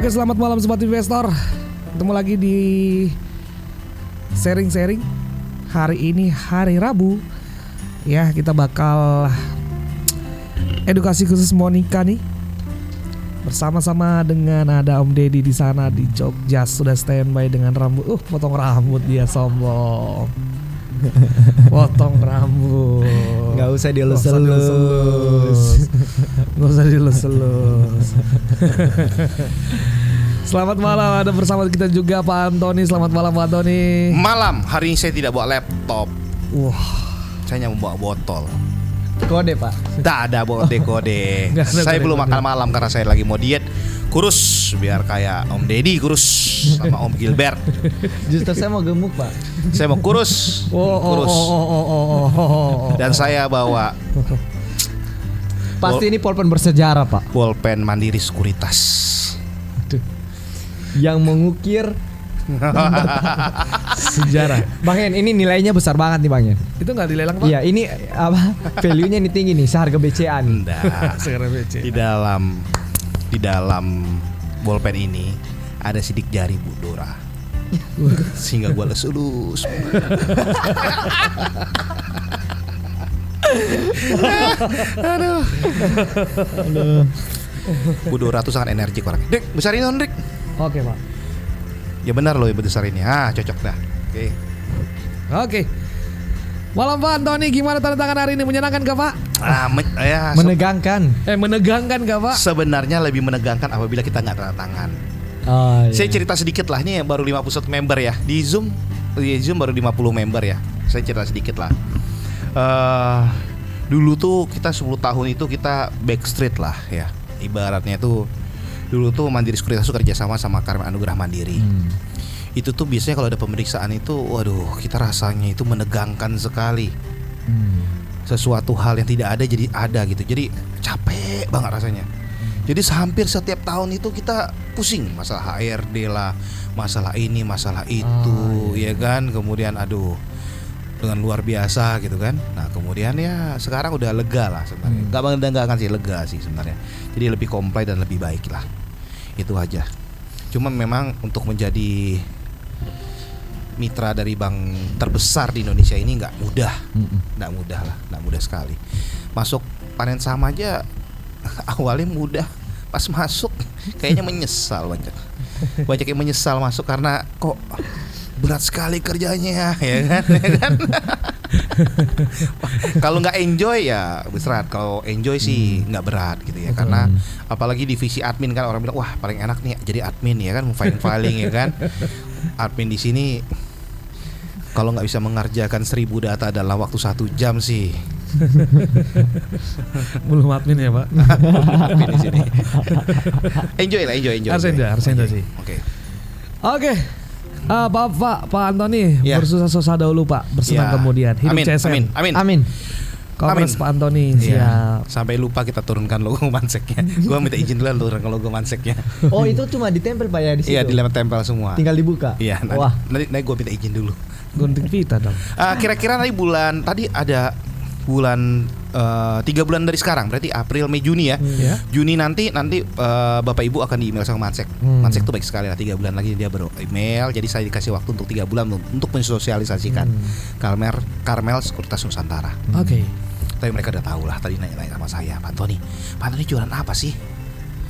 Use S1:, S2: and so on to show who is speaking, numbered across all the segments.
S1: Oke, selamat malam Sobat Investor. Ketemu lagi di sharing-sharing. Hari ini hari Rabu. Ya, kita bakal edukasi khusus Monica nih. Bersama-sama dengan ada Om Deddy di sana di Jogja, sudah standby dengan rambut. Potong rambut dia sombong. Potong rambut.
S2: Nggak usah dilus-elus.
S1: Nggak usah dilus-elus. Selamat malam, ada bersama kita juga Pak Antoni. Selamat malam Pak Antoni.
S3: Malam, hari ini saya tidak bawa laptop.
S1: Wah,
S3: saya hanya membawa botol.
S2: Kode Pak.
S3: Tak ada kode.
S1: Nggak ada
S3: Saya
S1: kode-kode.
S3: belum makan malam karena saya lagi mau diet. Kurus, biar kayak Om Deddy kurus sama Om Gilbert.
S2: Justru saya mau gemuk Pak.
S3: Saya mau kurus, kurus. Dan saya bawa
S2: Pasti ini pulpen bersejarah Pak.
S3: pulpen Mandiri Sekuritas.
S2: Yang mengukir
S1: sejarah.
S2: Bang Hen, ini nilainya besar banget nih Bang Hen.
S1: Itu nggak dilelang Pak?
S2: Iya, ini apa? Value-nya ini tinggi nih, seharga BCA nih.
S3: Nah,
S1: Sekarang BC.
S3: di dalam pulpen ini ada sidik jari Bu Dora. Sehingga gua lulus. Aduh. Bu Dora tuh sangat energik orangnya. Dik, besarin dong Dik.
S1: Oke Pak.
S3: Ya benar loh, besar ini. Cocok dah. Oke.
S1: Oke. Malam Pak Antoni, gimana tanda tangan hari ini? Menyenangkan gak Pak?
S2: Menegangkan.
S1: Menegangkan gak Pak?
S3: Sebenarnya lebih menegangkan apabila kita nggak tanda tangan.
S2: Oh, iya.
S3: Saya cerita sedikit lah, ini baru 51 member ya. Di Zoom baru 50 member ya. Saya cerita sedikit lah. Dulu tuh kita 10 tahun itu kita backstreet lah ya. Ibaratnya tuh dulu tuh Mandiri Sekuritas kerja sama Karmen Anugerah Mandiri. Itu tuh biasanya kalau ada pemeriksaan itu, waduh, kita rasanya itu menegangkan sekali. Sesuatu hal yang tidak ada jadi ada gitu. Jadi capek banget rasanya. Jadi hampir setiap tahun itu kita pusing, masalah HRD lah, masalah ini, masalah itu, ya kan. Kemudian aduh, dengan luar biasa gitu kan. Nah kemudian ya sekarang udah lega lah sebenarnya. Gak akan sih, lega sih sebenarnya. Jadi lebih komplai dan lebih baik lah. Itu aja. Cuma memang untuk menjadi mitra dari bank terbesar di Indonesia ini nggak mudah, nggak mudah sekali. Masuk panen saham aja awalnya mudah, pas masuk kayaknya menyesal banyak yang menyesal masuk karena kok berat sekali kerjanya, ya kan? Kalau nggak enjoy ya berat, kalau enjoy sih nggak berat gitu ya. Karena apalagi divisi admin kan, orang bilang wah paling enak nih jadi admin ya kan, filing ya kan. Admin di sini kalau nggak bisa mengerjakan 1000 data dalam waktu 1 jam sih.
S1: Belum admin ya Pak?
S3: Admin di sini. Enjoy.
S1: Harus enjoy sih. Oke. Pak Antoni,
S3: Ya.
S1: bersusah-susah dahulu Pak, bersenang
S3: Ya.
S1: kemudian. Hidup CSM.
S3: Amin.
S1: Kongres Pak Antoni,
S3: Iya.
S1: siap.
S3: Sampai lupa kita turunkan logo Manseknya. Gua minta izin dulu turunkan logo Manseknya.
S2: Oh, itu cuma ditempel Pak ya di situ.
S3: Iya, tempel semua.
S2: Tinggal dibuka.
S3: Iya,
S2: Wah.
S3: nanti gue minta izin dulu.
S1: Gunting pita dong.
S3: Kira-kira nanti tadi ada bulan 3 bulan dari sekarang, berarti April, Mei, Juni ya.
S1: Ya.
S3: Juni nanti Bapak Ibu akan di email sama Mansek. Mansek tuh baik sekali lah, 3 bulan lagi dia baru email. Jadi saya dikasih waktu untuk 3 bulan untuk mensosialisasikan Carmel Sekuritas Nusantara.
S1: Oke.
S3: Tapi mereka udah tahu lah, tadi nanya sama saya, Pak Antoni jualan apa sih?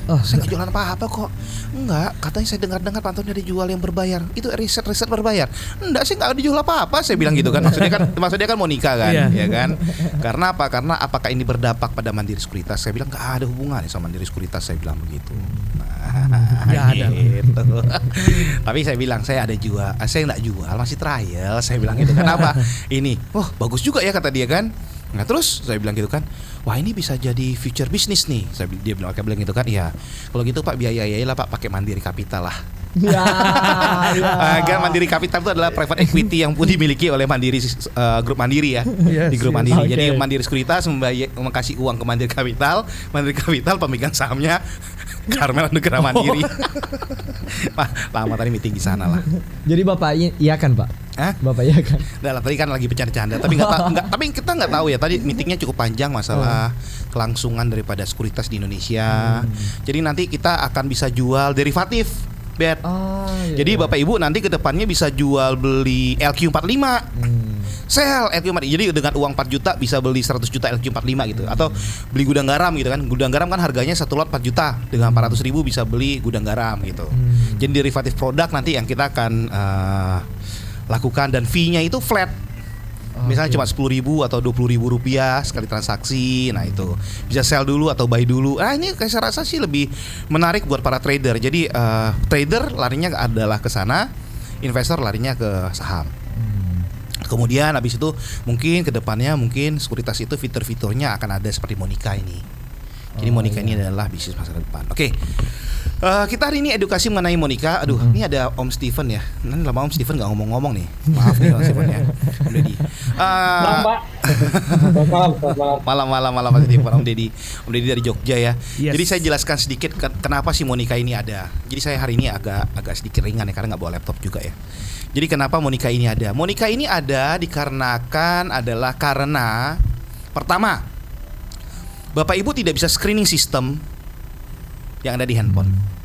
S1: Oh,
S3: Saya nggak jualan apa-apa kok. Enggak, katanya saya dengar-dengar Pak Antoni ada jual yang berbayar. Itu riset berbayar. Enggak sih, nggak ada jual apa-apa. Saya bilang gitu kan. Maksudnya kan mau nikah kan,
S1: Iya.
S3: ya kan? Karena apa? Karena apakah ini berdampak pada Mandiri Sekuritas? Saya bilang nggak ada hubungannya sama Mandiri Sekuritas. Saya bilang begitu.
S1: Nggak ada.
S3: Gitu. Tapi saya bilang saya nggak jual, masih trial. Saya bilang gitu. Kenapa? Ini, bagus juga ya kata dia kan. Nah terus saya bilang gitu kan, wah ini bisa jadi future business nih. Dia bilang gitu kan, iya. Kalau gitu Pak biayalah Pak pakai Mandiri Capital lah.
S2: Ya.
S3: Kan Mandiri Capital itu adalah private equity yang pun dimiliki oleh Mandiri grup Mandiri ya.
S1: Yes,
S3: Di grup
S1: yes.
S3: Mandiri.
S2: Okay.
S3: Jadi Mandiri Sekuritas mengkasih uang ke Mandiri Capital pemegang sahamnya Carmel Anugerah Mandiri. Lama tadi meeting di sana lah.
S2: Jadi Bapak iya kan Pak?
S3: Hah?
S2: Bapak ya kan.
S3: Nah, lah, tadi kan lagi bercanda-canda, tapi tapi kita nggak tahu ya. Tadi meetingnya cukup panjang masalah kelangsungan daripada sekuritas di Indonesia. Jadi nanti kita akan bisa jual derivatif, Bet.
S2: Iya.
S3: Jadi Bapak Ibu nanti ke depannya bisa jual beli LQ45. Sell LQ45. Jadi dengan uang 4 juta bisa beli 100 juta LQ45 gitu. Atau beli gudang garam gitu kan. Gudang garam kan harganya satu lot 4 juta. Dengan 400 ribu bisa beli gudang garam gitu. Jadi derivatif produk nanti yang kita akan lakukan, dan fee-nya itu flat. Misalnya cuma 10.000 atau 20.000 rupiah sekali transaksi. Nah itu bisa sell dulu atau buy dulu. Nah ini saya rasa sih lebih menarik buat para trader. Jadi trader larinya adalah ke sana, investor larinya ke saham. Kemudian habis itu mungkin kedepannya mungkin sekuritas itu fitur-fiturnya akan ada seperti Monika ini. Jadi Monika ini adalah bisnis masa depan. Oke. Kita hari ini edukasi mengenai Monika. Aduh, ini ada Om Steven ya. Nanti lama Om Steven nggak ngomong-ngomong nih. Maaf nih Om Steven ya. Om Deddy. Malam Om Deddy. Om Deddy dari Jogja ya.
S1: Yes.
S3: Jadi saya jelaskan sedikit kenapa si Monika ini ada. Jadi saya hari ini agak sedikit ringan ya karena nggak bawa laptop juga ya. Jadi kenapa Monika ini ada? Monika ini ada dikarenakan karena pertama, Bapak Ibu tidak bisa screening sistem yang ada di handphone.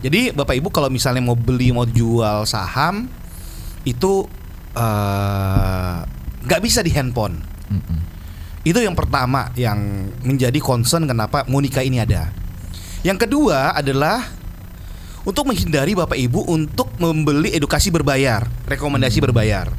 S3: Jadi Bapak Ibu kalau misalnya mau jual saham itu nggak bisa di handphone. Itu yang pertama yang menjadi concern kenapa Monika ini ada. Yang kedua adalah untuk menghindari Bapak Ibu untuk membeli edukasi berbayar, rekomendasi berbayar.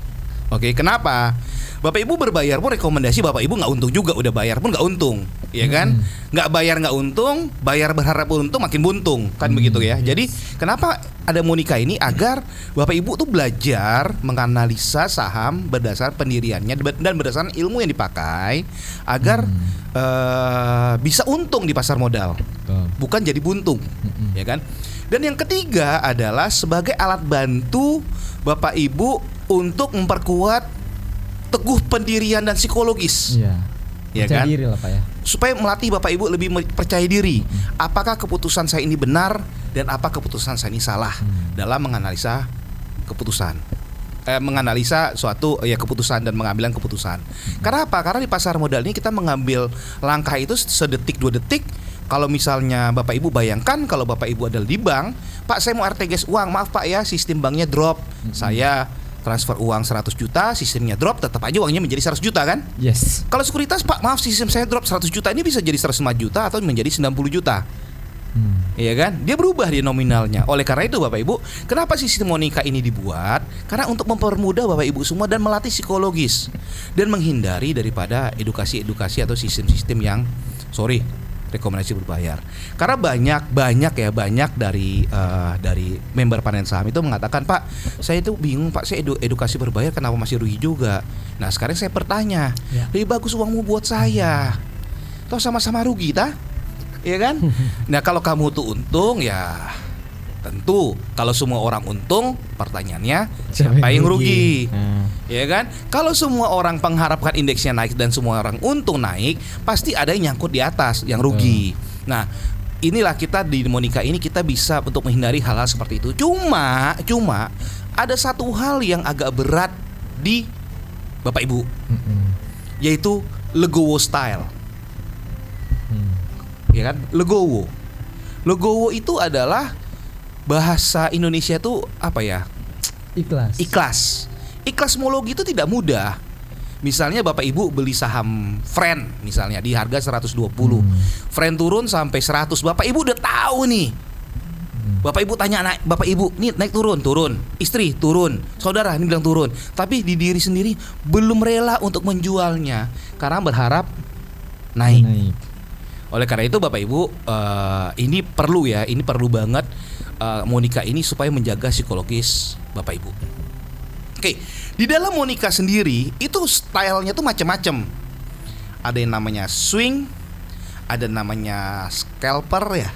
S3: Oke, kenapa? Bapak Ibu berbayar pun rekomendasi Bapak Ibu nggak untung juga, udah bayar pun nggak untung, ya kan? Nggak bayar nggak untung, bayar berharap untung makin buntung, kan begitu ya. Jadi kenapa ada Monika ini agar Bapak Ibu tuh belajar menganalisa saham berdasar pendiriannya dan berdasarkan ilmu yang dipakai agar bisa untung di pasar modal, bukan jadi buntung, ya kan? Dan yang ketiga adalah sebagai alat bantu Bapak Ibu untuk memperkuat teguh pendirian dan psikologis.
S2: Iya.
S3: Ya
S2: Percaya
S3: kan?
S2: diri lah Pak ya.
S3: Supaya melatih Bapak Ibu lebih percaya diri. Apakah keputusan saya ini benar dan apa keputusan saya ini salah dalam menganalisa keputusan. Menganalisa suatu keputusan dan mengambil keputusan. Karena apa? Karena di pasar modal ini kita mengambil langkah itu sedetik 2 detik. Kalau misalnya Bapak Ibu bayangkan kalau Bapak Ibu adalah di bank, Pak saya mau RTGS uang, maaf Pak ya sistem banknya drop. Saya transfer uang 100 juta, sistemnya drop, tetap aja uangnya menjadi 100 juta kan?
S2: Yes.
S3: Kalau sekuritas, Pak maaf sistem saya drop 100 juta, ini bisa jadi 105 juta atau menjadi 90 juta. Iya kan? Dia berubah dia nominalnya. Oleh karena itu Bapak Ibu, kenapa sistem Monika ini dibuat? Karena untuk mempermudah Bapak Ibu semua dan melatih psikologis dan menghindari daripada edukasi-edukasi atau sistem-sistem yang rekomendasi berbayar. Karena banyak dari member panen saham itu mengatakan, Pak, saya itu bingung Pak, saya edukasi berbayar kenapa masih rugi juga. Nah sekarang saya bertanya, lebih bagus uangmu buat saya, toh sama-sama rugi ta? Iya kan? Nah kalau kamu tuh untung ya tentu kalau semua orang untung, pertanyaannya siapa yang rugi? Ya kan? Kalau semua orang mengharapkan indeksnya naik dan semua orang untung naik, pasti ada yang nyangkut di atas, yang rugi. Nah, inilah kita di Monika ini kita bisa untuk menghindari hal-hal seperti itu. Cuma ada satu hal yang agak berat di Bapak Ibu, yaitu legowo style. Ya kan? Legowo itu adalah bahasa Indonesia itu apa ya? Ikhlasmologi itu tidak mudah. Misalnya Bapak Ibu beli saham Friend misalnya di harga 120. Friend turun sampai 100. Bapak Ibu udah tahu nih. Bapak Ibu tanya anak Bapak Ibu, nih naik turun. Istri turun. Saudara ini bilang turun. Tapi di diri sendiri belum rela untuk menjualnya karena berharap naik. Oleh karena itu Bapak Ibu ini perlu banget Monika ini supaya menjaga psikologis Bapak Ibu. Oke, di dalam Monika sendiri itu stylenya tuh macam-macam. Ada yang namanya swing, ada namanya scalper ya,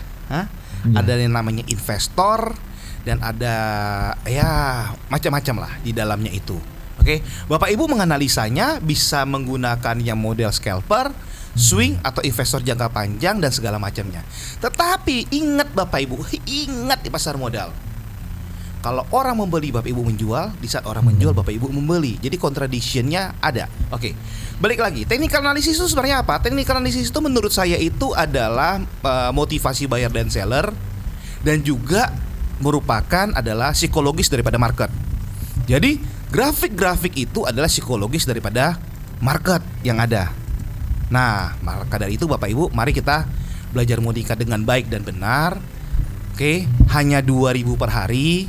S3: ada yang namanya investor, dan ada ya macam-macam lah di dalamnya itu. Oke, Bapak Ibu menganalisanya bisa menggunakan yang model scalper, swing atau investor jangka panjang dan segala macamnya. Tetapi ingat Bapak Ibu, ingat di pasar modal, Kalau orang membeli Bapak Ibu menjual, di saat orang menjual Bapak Ibu membeli. Jadi contradiction-nya ada. Oke. Balik lagi, technical analysis itu sebenarnya apa? Technical analysis itu menurut saya itu adalah motivasi buyer dan seller, dan juga merupakan adalah psikologis daripada market. Jadi grafik-grafik itu adalah psikologis daripada market yang ada. Nah, maka dari itu Bapak Ibu, mari kita belajar monika dengan baik dan benar. Oke, hanya 2.000 per hari.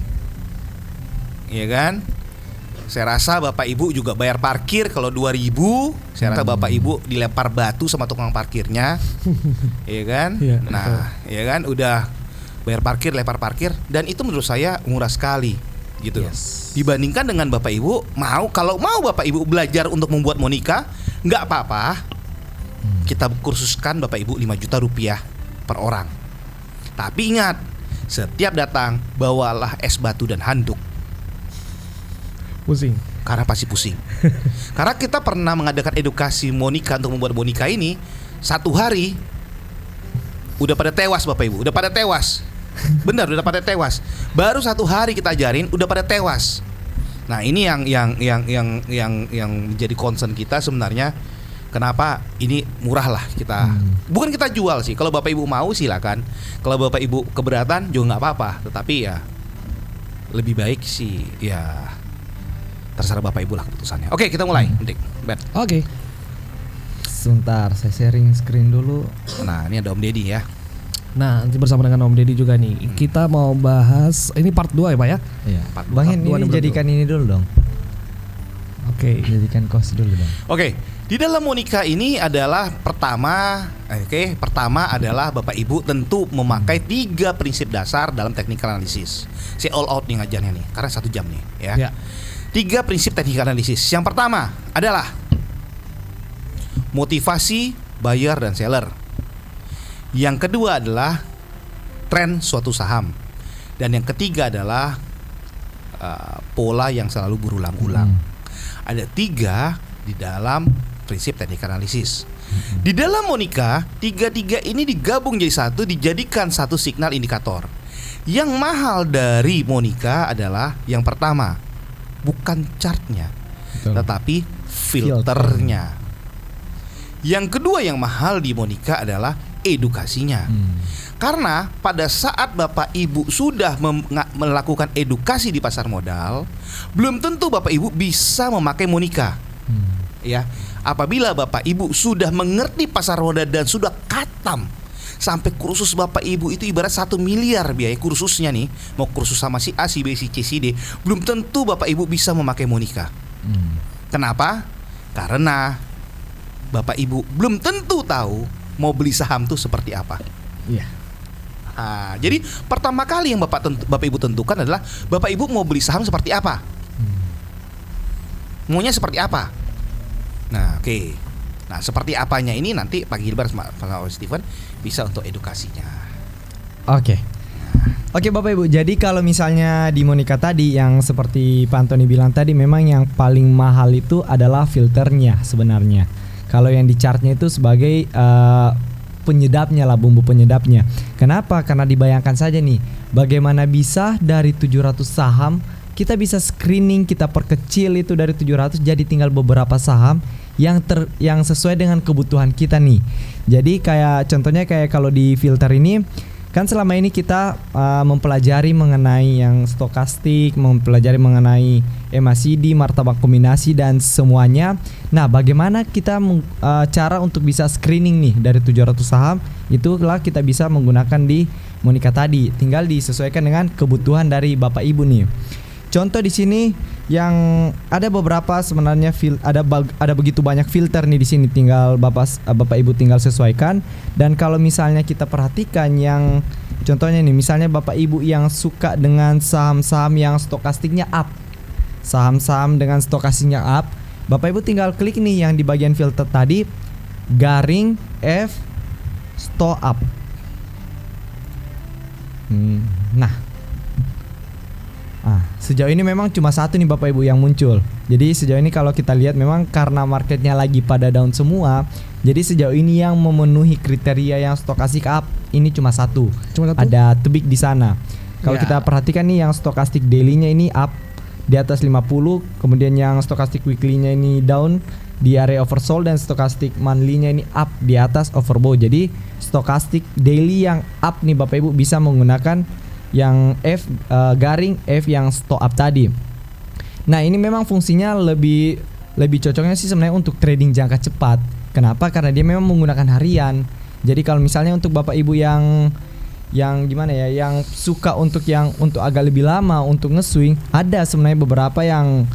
S3: Iya kan? Saya rasa Bapak Ibu juga bayar parkir kalau 2.000. Saya rasa Bapak Ibu dilempar batu sama tukang parkirnya. Iya kan?
S1: Iya,
S3: Nah, iya kan? Udah bayar parkir, lempar parkir, dan itu menurut saya murah sekali gitu.
S1: Yes.
S3: Dibandingkan dengan Bapak Ibu kalau mau Bapak Ibu belajar untuk membuat monika, nggak apa-apa. Kita kursuskan Bapak Ibu 5 juta rupiah per orang. Tapi ingat, setiap datang bawalah es batu dan handuk.
S1: Pusing.
S3: Karena pasti pusing. Karena kita pernah mengadakan edukasi monika untuk membuat monika ini, 1 hari udah pada tewas Bapak Ibu, udah pada tewas. Benar, udah pada tewas. Baru 1 hari kita ajarin udah pada tewas. Nah, ini yang menjadi concern kita sebenarnya. Kenapa ini murah lah kita. Bukan kita jual sih. Kalau Bapak Ibu mau silakan. Kalau Bapak Ibu keberatan juga nggak apa-apa. Tetapi ya lebih baik sih ya terserah Bapak Ibu lah keputusannya. Oke, kita mulai.
S1: Oke.
S2: Sebentar, saya sharing screen dulu.
S3: Nah, ini ada Om Deddy ya.
S1: Nah, nanti bersama dengan Om Deddy juga nih. Kita mau bahas ini part 2 ya Pak ya?
S2: Iya.
S3: Part
S2: Bang Hen,
S1: dua
S2: ini
S1: nih,
S2: jadikan ini dulu dong.
S1: Oke.
S2: Jadikan cost dulu dong.
S3: Oke, di dalam monika ini adalah pertama adalah Bapak Ibu tentu memakai 3 prinsip dasar dalam technical analysis. Saya all out nih ngajarnya nih, karena 1 jam nih ya.
S1: Ya.
S3: 3 prinsip technical analysis. Yang pertama adalah motivasi buyer dan seller. Yang kedua adalah tren suatu saham. Dan yang ketiga adalah pola yang selalu berulang-ulang. Ada 3 di dalam prinsip technical analysis. Di dalam monika, 3 ini digabung jadi satu, dijadikan satu signal indikator. Yang mahal dari monika adalah yang pertama, bukan chartnya, tetapi filternya. Yang kedua yang mahal di monika adalah edukasinya. Karena pada saat Bapak Ibu sudah melakukan edukasi di pasar modal, belum tentu Bapak Ibu bisa memakai monika. Ya, apabila Bapak Ibu sudah mengerti pasar modal dan sudah khatam, sampai kursus Bapak Ibu itu ibarat 1 miliar biaya kursusnya nih, mau kursus sama si A, si B, si C, si D, belum tentu Bapak Ibu bisa memakai monika. Kenapa? Karena Bapak Ibu belum tentu tahu mau beli saham tuh seperti apa.
S2: Iya.
S3: Nah, jadi pertama kali yang Bapak Ibu tentukan adalah Bapak Ibu mau beli saham seperti apa. Maunya seperti apa. Nah, oke. Nah, seperti apanya ini nanti Pak Gilbert sama Steven bisa untuk edukasinya.
S2: Oke. Oke Bapak Ibu, jadi kalau misalnya di monika tadi yang seperti Pak Antoni bilang tadi, memang yang paling mahal itu adalah filternya sebenarnya. Kalau yang di chartnya itu sebagai penyedapnya lah, bumbu penyedapnya. Kenapa? Karena dibayangkan saja nih, bagaimana bisa dari 700 saham kita bisa screening, kita perkecil itu dari 700 jadi tinggal beberapa saham yang sesuai dengan kebutuhan kita nih. Jadi kayak contohnya kayak kalau di filter ini kan selama ini kita mempelajari mengenai yang stokastik, mempelajari mengenai MACD, martabak kombinasi dan semuanya. Nah, bagaimana kita cara untuk bisa screening nih dari 700 saham, itulah kita bisa menggunakan di monika tadi. Tinggal disesuaikan dengan kebutuhan dari Bapak Ibu nih. Contoh di sini yang ada beberapa sebenarnya ada begitu banyak filter nih di sini, tinggal Bapak Ibu tinggal sesuaikan. Dan kalau misalnya kita perhatikan yang contohnya nih, misalnya Bapak Ibu yang suka dengan saham-saham yang stokastiknya up, saham-saham dengan stokastiknya up, Bapak Ibu tinggal klik nih yang di bagian filter tadi, garing F sto up. Sejauh ini memang cuma satu nih Bapak Ibu yang muncul. Jadi sejauh ini kalau kita lihat memang karena marketnya lagi pada down semua, jadi sejauh ini yang memenuhi kriteria yang stokastik up ini cuma satu. Ada Tebik di sana. Kalau
S3: Ya.
S2: kita perhatikan nih yang stochastic daily-nya ini up di atas 50, kemudian yang stochastic weekly-nya ini down di area oversold, dan stochastic monthly-nya ini up di atas overbought. Jadi stochastic daily yang up nih Bapak Ibu bisa menggunakan yang F garing F yang stop up tadi. Nah, ini memang fungsinya lebih cocoknya sih sebenarnya untuk trading jangka cepat. Kenapa? Karena dia memang menggunakan harian. Jadi kalau misalnya untuk Bapak Ibu yang gimana ya, yang suka untuk agak lebih lama untuk nge-swing, ada sebenarnya beberapa yang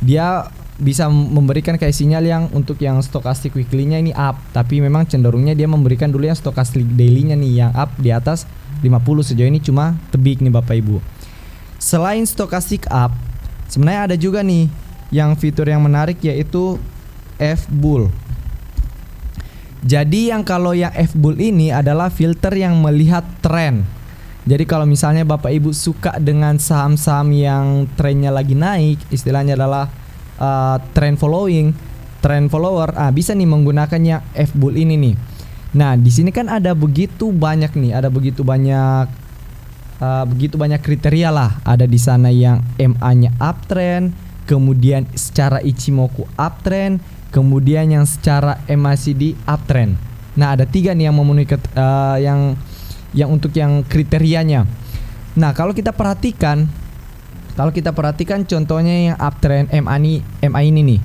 S2: dia bisa memberikan kayak sinyal yang untuk yang stochastic weekly-nya ini up, tapi memang cenderungnya dia memberikan dulu yang stochastic daily-nya nih yang up di atas 50. Sejauh ini cuma tebik nih Bapak Ibu. Selain stochastic up, sebenarnya ada juga nih yang fitur yang menarik, yaitu F-Bull. Jadi kalau yang F-Bull ini adalah filter yang melihat tren. Jadi kalau misalnya Bapak Ibu suka dengan saham-saham yang trennya lagi naik, istilahnya adalah trend follower, bisa nih menggunakannya F-Bull ini nih. Nah, di sini kan ada begitu banyak kriteria lah. Ada di sana yang MA-nya uptrend, kemudian secara Ichimoku uptrend, kemudian yang secara MACD uptrend. Nah, ada 3 nih yang memenuhi yang untuk yang kriterianya. Nah, kalau kita perhatikan contohnya yang uptrend MA ini nih.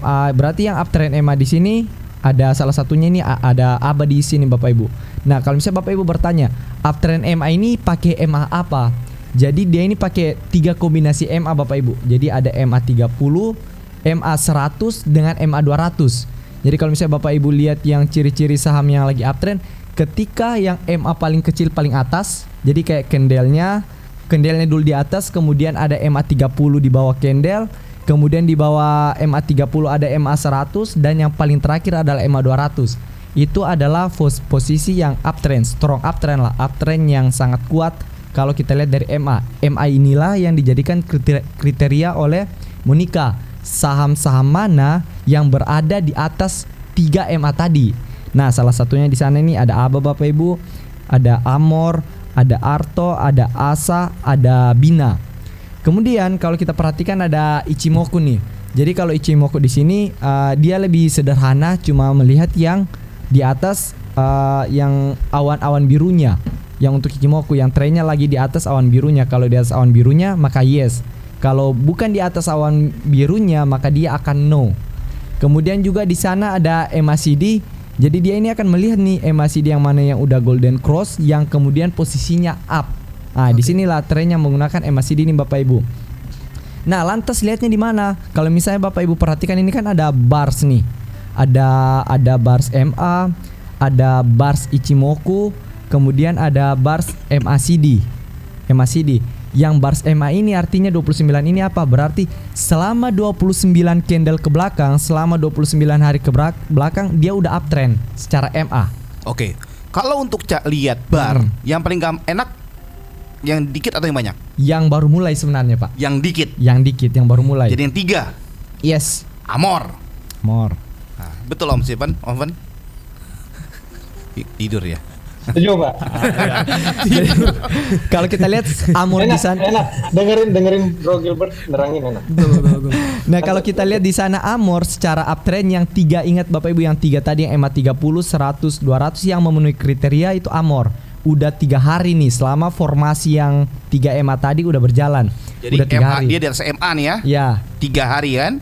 S2: MA berarti yang uptrend MA di sini ada salah satunya ini ada ABA di sini Bapak Ibu. Nah, kalau misalnya Bapak Ibu bertanya, uptrend MA ini pakai MA apa? Jadi dia ini pakai 3 kombinasi MA Bapak Ibu. Jadi ada MA 30, MA 100 dengan MA 200. Jadi kalau misalnya Bapak Ibu lihat yang ciri-ciri saham yang lagi uptrend, ketika yang MA paling kecil paling atas, jadi kayak candlenya dulu di atas, kemudian ada MA 30 di bawah candle, kemudian di bawah MA 30 ada MA 100, dan yang paling terakhir adalah MA 200. Itu adalah posisi yang uptrend, strong uptrend lah, uptrend yang sangat kuat. Kalau kita lihat dari MA inilah yang dijadikan kriteria oleh Monica, saham-saham mana yang berada di atas 3 MA tadi. Nah, salah satunya di sana ini ada ABA Bapak Ibu, ada Amor, ada Arto, ada Asa, ada Bina. Kemudian kalau kita perhatikan ada Ichimoku nih. Jadi kalau Ichimoku di sini dia lebih sederhana, cuma melihat yang di atas yang awan-awan birunya. Yang untuk Ichimoku yang trennya lagi di atas awan birunya. Kalau di atas awan birunya maka yes. Kalau bukan di atas awan birunya maka dia akan no. Kemudian juga di sana ada MACD. Jadi dia ini akan melihat nih MACD yang mana yang udah golden cross, yang kemudian posisinya up. Nah, disinilah trennya menggunakan MACD ini Bapak Ibu. Nah, lantas lihatnya di mana? Kalau misalnya Bapak Ibu perhatikan ini kan ada bars nih. Ada bars MA, ada bars Ichimoku, kemudian ada bars MACD. Yang bars MA ini artinya 29 ini apa? Berarti selama 29 candle ke belakang, selama 29 hari ke belakang dia udah uptrend secara MA.
S3: Oke. Kalau untuk lihat bar, yang paling enak yang dikit atau yang banyak?
S2: Yang baru mulai sebenarnya, Pak.
S3: Yang dikit.
S2: Yang baru mulai.
S3: Jadi yang 3.
S2: Yes.
S3: Amor.
S2: Nah,
S3: betul Om Stephen, tidur ya.
S4: Setuju Pak.
S2: Kalau kita lihat Amor di sana
S4: enak. Dengerin Bro Gilbert nerangin enak.
S2: Nah, kalau kita lihat di sana Amor secara uptrend yang 3, ingat Bapak Ibu yang 3 tadi yang MA 30, 100, 200 yang memenuhi kriteria itu Amor. Udah 3 hari nih selama formasi yang 3 MA tadi udah berjalan.
S3: Jadi
S2: udah 3
S3: MA
S2: hari.
S3: dia di atas MA nih ya.
S2: Ya.
S3: 3 hari kan?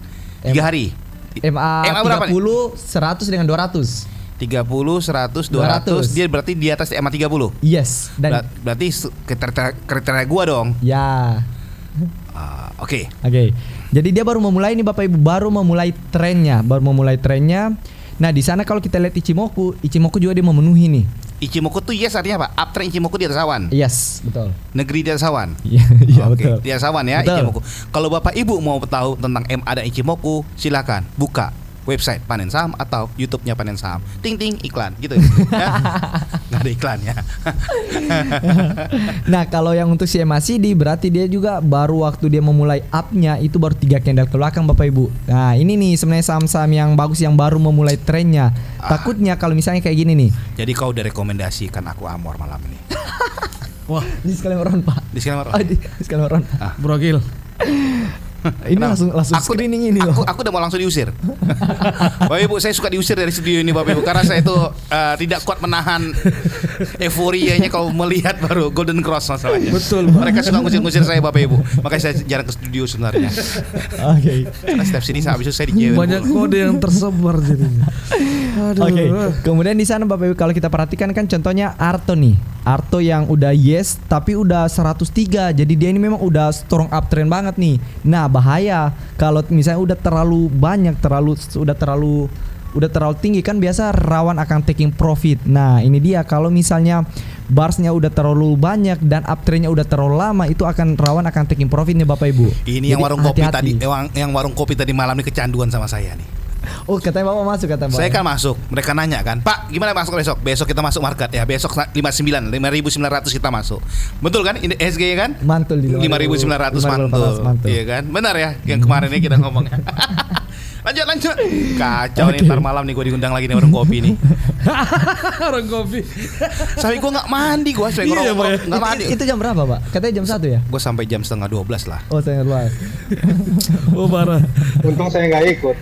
S3: 3 hari.
S2: MA
S3: berapa
S2: 30, 100 dengan 200.
S3: 30, 100, 200. Dia berarti di atas MA 30.
S2: Yes. Dan
S3: berarti kriteria gua dong.
S2: ya.
S3: Oke.
S2: Jadi dia baru memulai nih Bapak Ibu, baru memulai trennya. Nah, di sana kalau kita lihat Ichimoku juga dia memenuhi nih.
S3: Ichimoku tuh yes artinya apa? Uptrend Ichimoku di atas awan.
S2: Yes, betul.
S3: Negeri di atas awan.
S2: Iya,
S3: Oke,
S2: betul.
S3: di atas awan ya,
S2: Betul.
S3: Ichimoku. Kalau Bapak Ibu mau tahu tentang MA dan Ichimoku, silakan buka website Panen Saham atau YouTube-nya Panen Saham. Ting ting iklan gitu. Nggak ada iklannya.
S2: Nah, kalau yang untuk si MACD berarti dia juga baru waktu dia memulai up-nya itu baru 3 candle ke belakang Bapak Ibu. Nah, ini nih sebenarnya saham-saham yang bagus yang baru memulai trennya. Takutnya kalau misalnya kayak gini nih.
S3: Jadi kau udah rekomendasikan aku Amor malam ini.
S2: Wah, ini sekali orang Pak.
S3: Di Skelemaron.
S2: Oh, di Skelemaron.
S1: Bro Gil.
S2: Ini langsung screening ini loh.
S3: Aku udah mau langsung diusir. Bapak Ibu, saya suka diusir dari studio ini Bapak Ibu karena saya itu tidak kuat menahan euforianya kalau melihat baru Golden Cross masalahnya.
S1: Betul.
S3: Mereka suka ngusir-ngusir saya Bapak Ibu. Makanya saya jarang ke studio sebenarnya.
S2: Oke.
S3: Karena setiap sini habis itu saya dijewer.
S1: Banyak kode yang tersebar jadinya. Aduh.
S2: Oke. Kemudian di sana Bapak Ibu kalau kita perhatikan kan contohnya Arto nih. Arto yang udah yes tapi udah 103. Jadi dia ini memang udah strong uptrend banget nih. Nah, bahaya kalau misalnya udah terlalu banyak, udah terlalu tinggi kan biasa rawan akan taking profit. Nah, ini dia kalau misalnya barsnya udah terlalu banyak dan uptrendnya udah terlalu lama itu akan rawan akan taking profit nih Bapak Ibu.
S3: Ini yang
S2: Jadi
S3: warung kopi
S2: hati-hati.
S3: tadi, yang warung kopi tadi malam ini kecanduan sama saya nih.
S2: Oh, katanya Bapak masuk kata Bapak.
S3: Saya kan masuk, mereka nanya kan, Pak gimana masuk besok? Besok kita masuk market ya, besok 5.900 kita masuk. Betul kan? Ini SG kan?
S2: Mantul di
S3: 5.900 mantul. Iya kan? Benar ya yang kemarin ini kita ngomong. Lanjut. Kacau nih, ntar malam nih gue diundang lagi nih warung kopi nih.
S1: Orang kopi.
S3: Sampai gue gak mandi, gue sampai
S1: Iya, Pak, ya.
S3: gak mandi.
S2: Itu jam berapa, Pak? Katanya jam 1 ya?
S3: Gue sampai jam 11:30 lah.
S2: Oh, saya luar.
S1: Oh parah.
S4: Untung saya nggak ikut.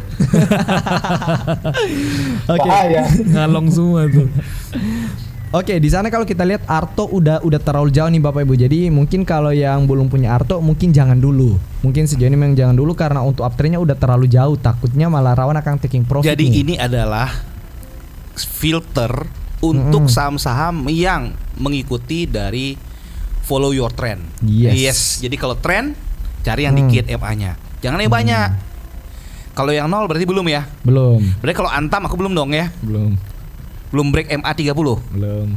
S2: Oke.
S4: Bahaya.
S1: Ngalong semua tuh.
S2: Oke, di sana kalau kita lihat Arto udah terlalu jauh nih Bapak Ibu. Jadi mungkin kalau yang belum punya Arto mungkin jangan dulu. Mungkin sejauh ini memang jangan dulu karena untuk uptrendnya udah terlalu jauh. Takutnya malah rawan akan taking profit.
S3: Jadi
S2: nih.
S3: ini adalah filter untuk saham-saham yang mengikuti dari follow your trend.
S2: Yes.
S3: Jadi kalau trend cari yang dikit MA-nya. Jangan yang banyak. Kalau yang 0 berarti belum ya?
S2: Belum.
S3: Berarti kalau Antam aku belum dong ya? Belum break MA 30.
S2: Belum.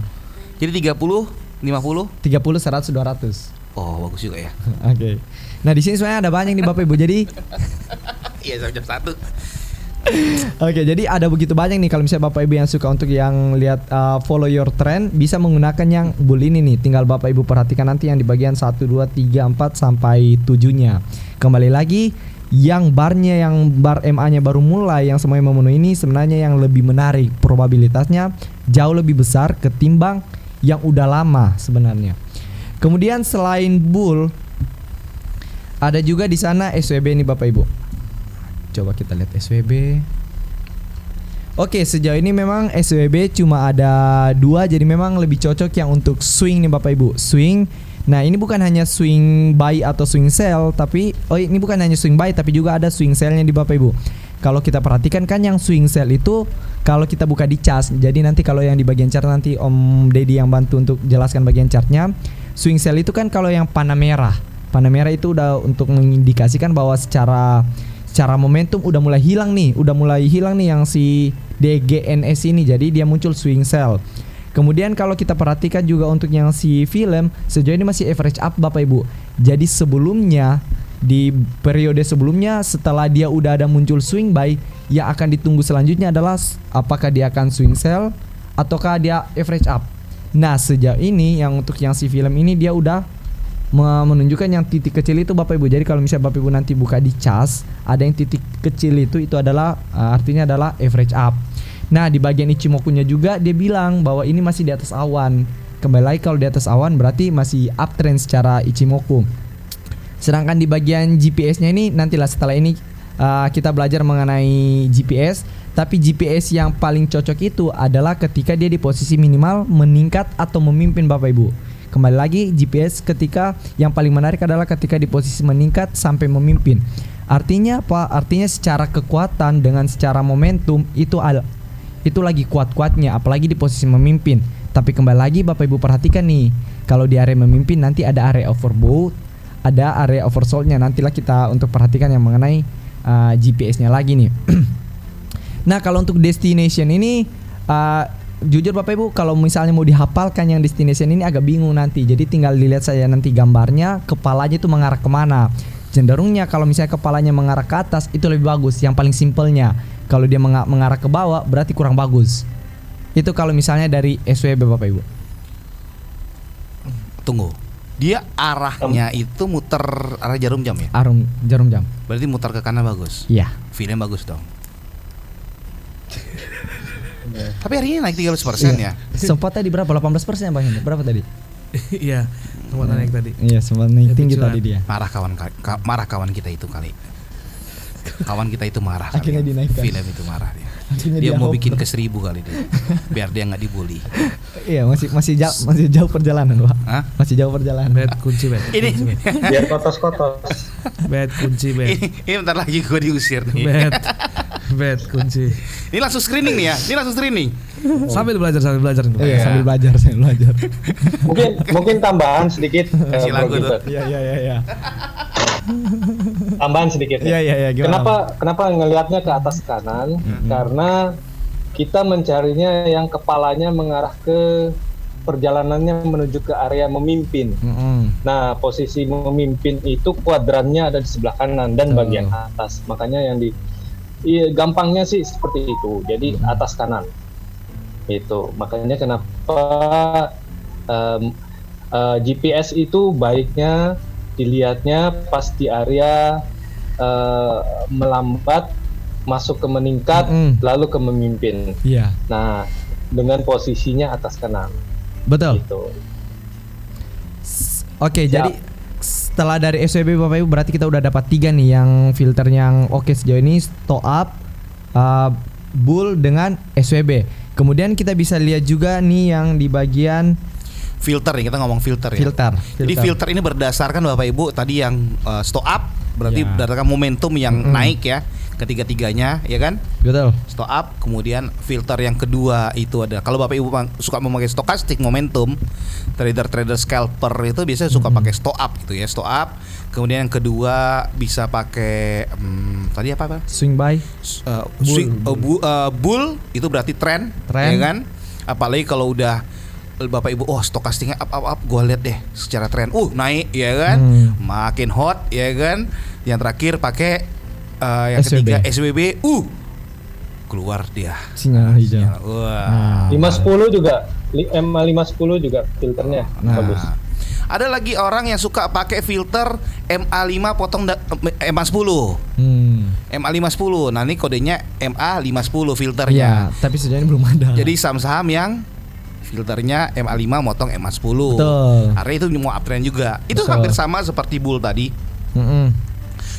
S3: Jadi 30, 50.
S2: 30, 100, 200.
S3: Oh, bagus juga ya.
S2: Oke. Nah, di sini sebenarnya ada banyak nih Bapak Ibu. Jadi
S3: Iya, sampai jam 1.
S2: Oke, jadi ada begitu banyak nih kalau misalnya Bapak Ibu yang suka untuk yang lihat follow your trend bisa menggunakan yang bull ini nih. Tinggal Bapak Ibu perhatikan nanti yang di bagian 1, 2, 3, 4 sampai 7-nya. Kembali lagi yang barnya yang bar MA-nya baru mulai yang semuanya memenuhi ini sebenarnya yang lebih menarik, probabilitasnya jauh lebih besar ketimbang yang udah lama sebenarnya. Kemudian selain bull ada juga di sana SWB nih Bapak Ibu. Coba kita lihat SWB. Oke, sejauh ini memang SWB cuma ada 2, jadi memang lebih cocok yang untuk swing nih Bapak Ibu. Swing. Nah, ini bukan hanya swing buy atau swing sell, tapi ini bukan hanya swing buy tapi juga ada swing sell-nya di Bapak Ibu. Kalau kita perhatikan kan yang swing sell itu kalau kita buka di chart. Jadi nanti kalau yang di bagian chart nanti Om Deddy yang bantu untuk jelaskan bagian chartnya. Swing sell itu kan kalau yang panah merah. Panah merah itu udah untuk mengindikasikan bahwa secara momentum udah mulai hilang nih yang si DGNS ini. Jadi dia muncul swing sell. Kemudian kalau kita perhatikan juga untuk yang si film sejauh ini masih average up Bapak Ibu. Jadi sebelumnya di periode sebelumnya setelah dia udah ada muncul swing buy, yang akan ditunggu selanjutnya adalah apakah dia akan swing sell ataukah dia average up. Nah, sejauh ini yang untuk yang si film ini dia udah menunjukkan yang titik kecil itu Bapak Ibu. Jadi kalau misalnya Bapak Ibu nanti buka di chart, ada yang titik kecil itu adalah artinya adalah average up. Nah, di bagian Ichimoku-nya juga dia bilang bahwa ini masih di atas awan. Kembali lagi kalau di atas awan berarti masih uptrend secara Ichimoku. Sedangkan di bagian GPS-nya ini nantilah setelah ini kita belajar mengenai GPS. Tapi GPS yang paling cocok itu adalah ketika dia di posisi minimal meningkat atau memimpin Bapak Ibu. Kembali lagi GPS ketika yang paling menarik adalah ketika di posisi meningkat sampai memimpin. Artinya apa? Artinya secara kekuatan dengan secara momentum itu lagi kuat-kuatnya, apalagi di posisi memimpin. Tapi kembali lagi Bapak Ibu perhatikan nih, kalau di area memimpin nanti ada area overbought, ada area oversold-nya. Nantilah kita untuk perhatikan yang mengenai GPS-nya lagi nih. Nah, kalau untuk destination ini jujur Bapak Ibu kalau misalnya mau dihafalkan yang destination ini agak bingung nanti. Jadi tinggal dilihat saya nanti gambarnya, kepalanya itu mengarah kemana. Cenderungnya kalau misalnya kepalanya mengarah ke atas itu lebih bagus, yang paling simpelnya. Kalau dia mengarah ke bawah berarti kurang bagus. Itu kalau misalnya dari SWB Bapak Ibu.
S3: Tunggu. Dia arahnya itu muter arah jarum jam ya?
S2: Jarum jam.
S3: Berarti muter ke kanan bagus.
S2: Iya.
S3: Feelnya bagus dong. Tapi hari ini naik 13% ya.
S2: Sempat tadi berapa? 18% Bang Hendy. Berapa tadi?
S1: Iya. Sempat naik tadi.
S2: Iya, sempat naik tinggi
S1: Picuan.
S2: tadi dia.
S3: Marah kawan kita itu kali. Kawan kita itu marah kali.
S2: Akhirnya dinaikkan.
S3: Film itu marah dia.
S2: Akhirnya
S3: Dia mau
S2: hover.
S3: bikin ke 1000 kali dia. Biar dia nggak dibully.
S2: Iya, masih jauh perjalanan, Pak.
S3: Hah?
S2: Masih jauh perjalanan.
S1: Bed kunci bed.
S3: Ini
S4: Biar kotos-kotos.
S1: Bed kunci bed.
S3: ini bentar lagi gue diusir nih.
S1: Bed kunci.
S3: Ini langsung screening nih ya. Ini langsung screening.
S1: Sambil belajar nih.
S2: Iya, sambil belajar.
S4: Mungkin tambahan sedikit.
S3: Kasih
S4: Bro
S3: lagu tuh.
S4: Gilbert.
S2: Iya.
S4: Tambahan sedikit.
S2: Iya, gimana?
S4: Kenapa ngelihatnya ke atas kanan? Karena kita mencarinya yang kepalanya mengarah ke perjalanannya menuju ke area memimpin. Nah, posisi memimpin itu kuadrannya ada di sebelah kanan dan bagian atas. Makanya yang gampangnya sih seperti itu. Jadi atas kanan. Itu. Makanya kenapa GPS itu baiknya dilihatnya pas di area melambat masuk ke meningkat lalu ke memimpin.
S2: Iya.
S4: Nah, dengan posisinya atas kanan.
S2: Betul.
S4: Gitu.
S2: Oke,
S4: Siap.
S2: jadi setelah dari SWB Bapak Ibu berarti kita udah dapat 3 nih yang filter yang oke sejauh ini, Stow Up, Bull dengan SWB. Kemudian kita bisa lihat juga nih yang di bagian
S3: Filter nih, kita ngomong filter ya. Jadi filter ini berdasarkan Bapak Ibu tadi yang stow up berarti
S2: Ya.
S3: berdasarkan momentum yang naik ya, ketiga-tiganya ya kan?
S2: Betul.
S3: Stow up, kemudian filter yang kedua itu ada kalau Bapak Ibu suka memakai stochastic momentum, trader scalper itu biasanya suka pakai stow up gitu ya, stow up. Kemudian yang kedua bisa pakai tadi apa?
S2: Swing buy.
S3: Bull itu berarti trend. Ya kan? Apalagi kalau udah Bapak Ibu, stokastiknya up, gue lihat deh secara tren, naik ya kan, makin hot ya kan. Yang terakhir pakai yang ketiga SWB, keluar dia
S2: sinyal hijau.
S3: Wah.
S4: 510 juga, MA510 juga filternya bagus.
S3: Ada lagi orang yang suka pakai filter MA5 potong MA10. MA510. Nah, ini kodenya MA510 filternya.
S2: Iya, tapi sejauh ini belum ada.
S3: Jadi saham-saham yang filternya MA5 motong MA10.
S2: Betul.
S3: Karena itu mau uptrend juga. Itu
S2: Betul.
S3: hampir sama seperti Bull tadi.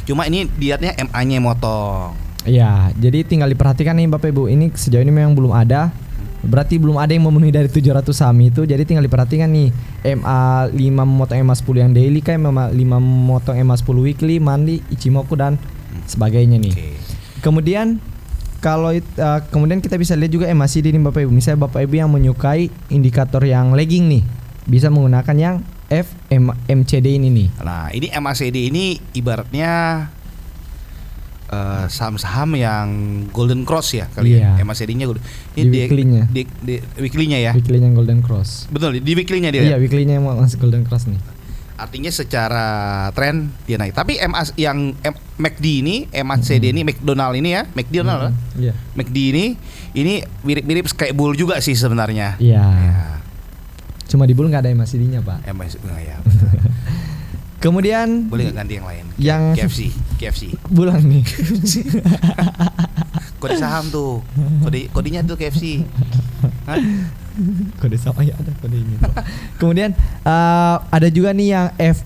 S3: Cuma ini lihatnya MA-nya motong.
S2: Iya, jadi tinggal diperhatikan nih Bapak Ibu. Ini sejauh ini memang belum ada. Berarti belum ada yang memenuhi dari 700 saham itu. Jadi tinggal diperhatikan nih MA5 memotong MA10 yang daily kayak MA5 memotong MA10 weekly, monthly, Ichimoku dan sebagainya nih. Kemudian kalau kemudian kita bisa lihat juga MACD nih Bapak Ibu. Misalnya Bapak Ibu yang menyukai indikator yang lagging nih, bisa menggunakan yang MCD ini nih.
S3: Nah, ini MACD ini ibaratnya saham-saham yang golden cross ya kali ya. MACD-nya
S2: Di weekly-nya.
S3: Di weekly-nya ya.
S2: Weekly-nya yang golden cross.
S3: Betul, di weekly-nya dia.
S2: Iya, weekly-nya yang masih golden cross nih.
S3: Artinya secara tren dia naik. Tapi MACD ini, MACD ini McDonald ini ya, McDonald.
S2: Iya.
S3: MACD ini mirip-mirip kayak Bull juga sih sebenarnya.
S2: Iya. Cuma di Bull nggak ada MACD-nya, Pak.
S3: Ya.
S2: Kemudian
S3: Boleh nggak ganti yang lain?
S2: Yang
S3: KFC.
S2: Bulan nih.
S3: Kode saham tuh. Kodenya tuh KFC. Hah?
S2: Kode sama ya ada kode ini. Kemudian ada juga nih yang F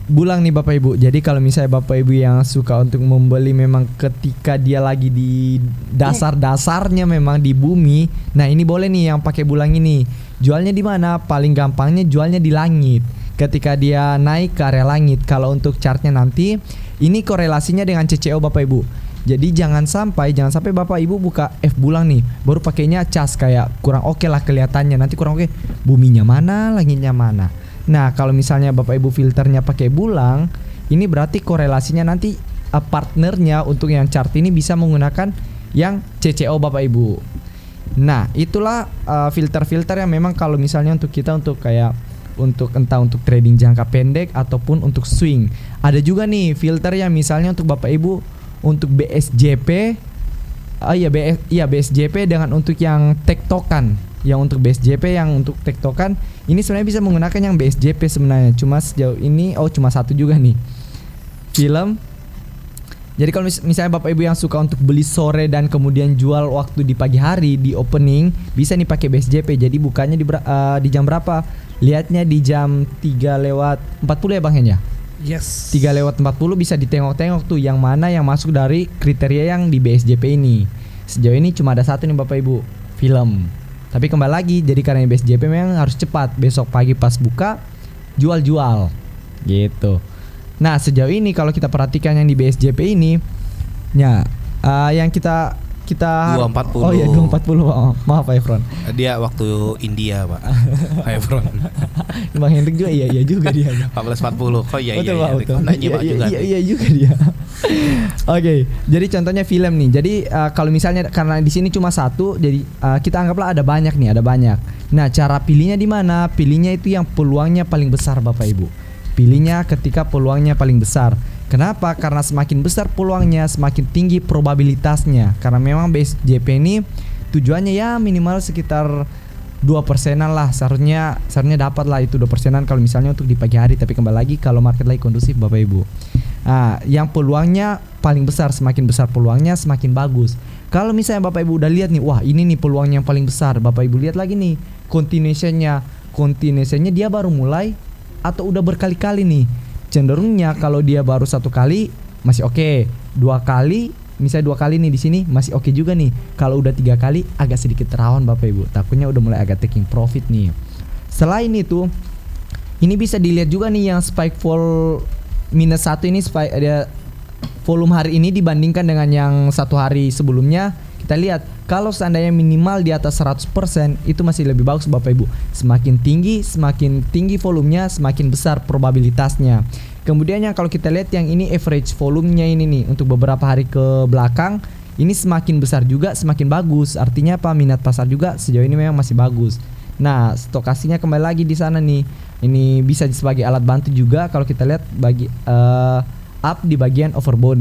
S2: bulang nih Bapak Ibu. Jadi kalau misalnya Bapak Ibu yang suka untuk membeli memang ketika dia lagi di dasar-dasarnya memang di bumi, nah ini boleh nih yang pakai bulang ini. Jualnya di mana? Paling gampangnya jualnya di langit. Ketika dia naik ke area langit. Kalau untuk chartnya nanti ini korelasinya dengan CCO Bapak Ibu. Jadi jangan sampai Bapak Ibu buka F bulang nih baru pakainya cas kayak kurang oke lah kelihatannya. Nanti kurang oke, buminya mana, langitnya mana. Nah, kalau misalnya Bapak Ibu filternya pakai bulang, ini berarti korelasinya nanti partnernya untuk yang chart ini bisa menggunakan yang CCO Bapak Ibu. Nah, itulah filter-filter yang memang kalau misalnya untuk kita untuk kayak untuk entah untuk trading jangka pendek ataupun untuk swing. Ada juga nih filter yang misalnya untuk Bapak Ibu untuk BSJP. BSJP dengan untuk yang tektokan. Yang untuk BSJP yang untuk tektokan ini sebenarnya bisa menggunakan yang BSJP sebenarnya. Cuma sejauh ini cuma satu juga nih. Film. Jadi kalau misalnya Bapak Ibu yang suka untuk beli sore dan kemudian jual waktu di pagi hari di opening, bisa nih pakai BSJP. Jadi bukanya di jam berapa? lihatnya di jam 3:40 ya Bang Hen ya.
S1: Yes.
S2: 3:40 bisa ditengok-tengok tuh yang mana yang masuk dari kriteria yang di BSJP ini. Sejauh ini cuma ada satu nih Bapak Ibu, film. Tapi kembali lagi, jadi karena BSJP memang harus cepat. Besok pagi pas buka, jual-jual gitu. Nah sejauh ini kalau kita perhatikan yang di BSJP ini, ya yang kita
S3: 240.
S2: Oh iya 240. Oh, maaf Pak Efron.
S3: Dia waktu India Pak. Pak Efron.
S2: Bang Hendrik juga iya juga dia.
S3: 1440. Oh iya
S2: betul,
S3: iya.
S2: betul. Iya juga dia. Oke, jadi contohnya film nih. Jadi kalau misalnya karena di sini cuma satu, jadi kita anggaplah ada banyak nih, ada banyak. Nah, cara pilihnya di mana? Pilihnya itu yang peluangnya paling besar Bapak Ibu. Pilihnya ketika peluangnya paling besar. Kenapa? Karena semakin besar peluangnya, semakin tinggi probabilitasnya. Karena memang BSJP ini tujuannya ya minimal sekitar 2%-an lah. Seharusnya dapat lah itu 2%-an kalau misalnya untuk di pagi hari. Tapi kembali lagi kalau market lagi kondusif Bapak Ibu. Nah, yang peluangnya paling besar, semakin besar peluangnya semakin bagus. Kalau misalnya Bapak Ibu udah lihat nih, wah ini nih peluangnya yang paling besar. Bapak Ibu lihat lagi nih continuation-nya dia baru mulai atau udah berkali-kali nih. Cenderungnya kalau dia baru satu kali masih oke, 2 kali misalnya 2 kali nih di sini masih oke juga nih. Kalau udah 3 kali agak sedikit rawan Bapak Ibu, takutnya udah mulai agak taking profit nih. Selain itu, ini bisa dilihat juga nih yang spike fall -1 ini spike ada volume hari ini dibandingkan dengan yang satu hari sebelumnya. Kita lihat kalau seandainya minimal di atas 100% itu masih lebih bagus Bapak Ibu. Semakin tinggi volumenya, semakin besar probabilitasnya. Kemudian yang kalau kita lihat yang ini average volumenya ini nih untuk beberapa hari ke belakang, ini semakin besar juga semakin bagus. Artinya apa? Minat pasar juga sejauh ini memang masih bagus. Nah, stokasinya kembali lagi di sana nih. Ini bisa sebagai alat bantu juga kalau kita lihat bagi up di bagian overbought